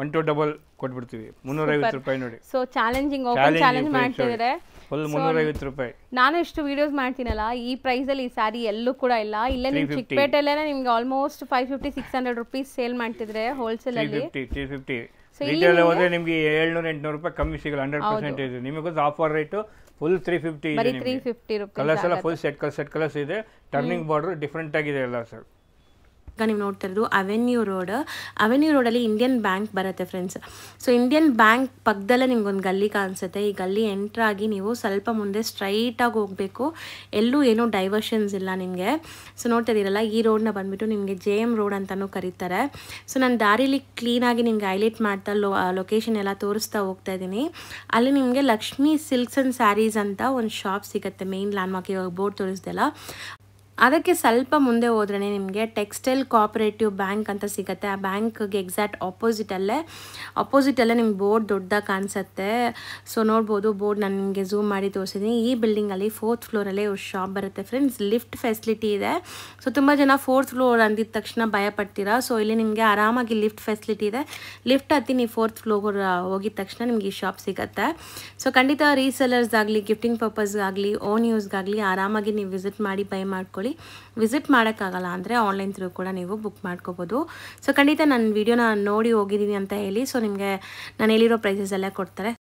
1 to double ಕೊಟ್ಬಿಡ್ತೀವಿ. 350 ರೂಪಾಯಿ ನೋಡಿ. ಸೊ ಚಾಲೆಂಜಿಂಗ್, ಓಪನ್ ಚಾಲೆಂಜ್ ಮಾಡ್ತಿದ್ದಾರೆ. ಫುಲ್ 350 ರೂಪಾಯಿ. ನಾನು ಎಷ್ಟು ವಿಡಿಯೋಸ್ ಮಾಡ್ತೀನಲ್ಲ, ಈ ಪ್ರೈಸ್ ಅಲ್ಲಿ ಈ ಸಾರಿ ಎಲ್ಲೂ ಕೂಡ ಇಲ್ಲ. ಇಲ್ಲೇ ನಿಮ್ಗೆ ಚಿಕ್ಕಪೇಟೆಲ್ಲೇ ನಿಮ್ಗೆ ಆಲ್ಮೋಸ್ಟ್ 550-600 ರುಪೀಸ್ ಸೇಲ್ ಮಾಡ್ತಿದ್ರೆ ಹೋಲ್ಸೇಲ್ ಅಲ್ಲಿ. 350 ರಿಟೇಲ್ ಹೋದ್ರೆ ನಿಮಗೆ 700-800 ರೂಪಾಯಿ ಕಮ್ಮಿ ಸಿಗಲ್ಲ. 100% ಇದೆ. ನಿಮಗೆ ಆಫರ್ ರೇಟ್ ಫುಲ್ 350 ಇದೆ. 350 ರೂಪಾಯಿ. ಕಲರ್ಸ್ ಎಲ್ಲ ಫುಲ್ ಸೆಟ್ ಕಲರ್ಸ್ ಇದೆ. ಟರ್ನಿಂಗ್ ಬಾರ್ಡರ್ ಡಿಫ್ರೆಂಟ್ ಆಗಿದೆ ಎಲ್ಲ ಸರ್. ಈಗ ನೀವು ನೋಡ್ತಾ ಇರೋದು ಅವೆನ್ಯೂ ರೋಡಲ್ಲಿ ಇಂಡಿಯನ್ ಬ್ಯಾಂಕ್ ಬರುತ್ತೆ ಫ್ರೆಂಡ್ಸ್. ಸೊ ಇಂಡಿಯನ್ ಬ್ಯಾಂಕ್ ಪಕ್ಕದಲ್ಲೇ ನಿಮ್ಗೊಂದು ಗಲ್ಲಿ ಕಾಣಿಸುತ್ತೆ. ಈ ಗಲ್ಲಿ ಎಂಟ್ರಾಗಿ ನೀವು ಸ್ವಲ್ಪ ಮುಂದೆ ಸ್ಟ್ರೈಟಾಗಿ ಹೋಗಬೇಕು. ಎಲ್ಲೂ ಏನೂ ಡೈವರ್ಷನ್ಸ್ ಇಲ್ಲ ನಿಮಗೆ. ಸೊ ನೋಡ್ತಾ ಇದ್ದೀರಲ್ಲ, ಈ ರೋಡ್ನ ಬಂದುಬಿಟ್ಟು ನಿಮಗೆ JM ರೋಡ್ ಅಂತಲೂ ಕರೀತಾರೆ. ಸೊ ನಾನು ದಾರಿಲಿ ಕ್ಲೀನಾಗಿ ನಿಮ್ಗೆ ಹೈಲೈಟ್ ಮಾಡ್ತಾ ಲೊಕೇಶನ್ ಎಲ್ಲ ತೋರಿಸ್ತಾ ಹೋಗ್ತಾ ಇದ್ದೀನಿ. ಅಲ್ಲಿ ನಿಮಗೆ ಲಕ್ಷ್ಮೀ ಸಿಲ್ಕ್ಸ್ ಆ್ಯಂಡ್ ಸ್ಯಾರೀಸ್ ಅಂತ ಒಂದು ಶಾಪ್ ಸಿಗುತ್ತೆ, ಮೇನ್ ಲ್ಯಾಂಡ್ಮಾರ್ಕ್. ಇವಾಗ ಬೋರ್ಡ್ ತೋರಿಸ್ದೆಲ್ಲ, ಅದಕ್ಕೆ ಸ್ವಲ್ಪ ಮುಂದೆ ಹೋದ್ರೇ ನಿಮಗೆ ಟೆಕ್ಸ್ಟೈಲ್ ಕೋಆಪರೇಟಿವ್ ಬ್ಯಾಂಕ್ ಅಂತ ಸಿಗುತ್ತೆ. ಆ ಬ್ಯಾಂಕ್ಗೆ ಎಕ್ಸಾಕ್ಟ್ ಆಪೋಸಿಟಲ್ಲೇ ನಿಮ್ಗೆ ಬೋರ್ಡ್ ದೊಡ್ಡದಾಗಿ ಕಾಣಿಸುತ್ತೆ. ಸೊ ನೋಡ್ಬೋದು, ಬೋರ್ಡ್ ನಾನು ನಿಮಗೆ ಝೂಮ್ ಮಾಡಿ ತೋರಿಸಿದ್ದೀನಿ. ಈ ಬಿಲ್ಡಿಂಗಲ್ಲಿ 4th ಫ್ಲೋರಲ್ಲೇ ಶಾಪ್ ಬರುತ್ತೆ ಫ್ರೆಂಡ್ಸ್. ಲಿಫ್ಟ್ ಫೆಸಿಲಿಟಿ ಇದೆ. ಸೊ ತುಂಬ ಜನ 4th ಫ್ಲೋರ್ ಅಂದಿದ ತಕ್ಷಣ ಭಯ ಪಡ್ತೀರಾ. ಸೊ ಇಲ್ಲಿ ನಿಮಗೆ ಆರಾಮಾಗಿ ಲಿಫ್ಟ್ ಫೆಸಿಲಿಟಿ ಇದೆ. ಲಿಫ್ಟ್ ಹತ್ತಿ ನೀವು 4th ಫ್ಲೋರ್ ಹೋಗಿದ ತಕ್ಷಣ ನಿಮಗೆ ಈ ಶಾಪ್ ಸಿಗುತ್ತೆ. ಸೊ ಖಂಡಿತ ರೀಸೆಲರ್ಸ್ ಆಗಲಿ, ಗಿಫ್ಟಿಂಗ್ ಪರ್ಪಸ್ಗಾಗಲಿ, ಓನ್ ಯೂಸ್ಗಾಗಲಿ ಆರಾಮಾಗಿ ನೀವು ವಿಸಿಟ್ ಮಾಡಿ ಬೈ ಮಾಡ್ಕೊಳ್ಳಿ. ವಿಸಿಟ್ ಮಾಡೋಕ್ಕಾಗಲ್ಲ ಅಂದರೆ ಆನ್ಲೈನ್ ಥ್ರೂ ಕೂಡ ನೀವು ಬುಕ್ ಮಾಡ್ಕೋಬೋದು. ಸೊ ಖಂಡಿತ ನನ್ನ ವಿಡಿಯೋನ ನೋಡಿ ಹೋಗಿದ್ದೀನಿ ಅಂತ ಹೇಳಿ, ಸೊ ನಿಮಗೆ ನಾನು ಹೇಳಿರೋ ಪ್ರೈಸಸ್ ಎಲ್ಲ ಕೊಡ್ತಾರೆ.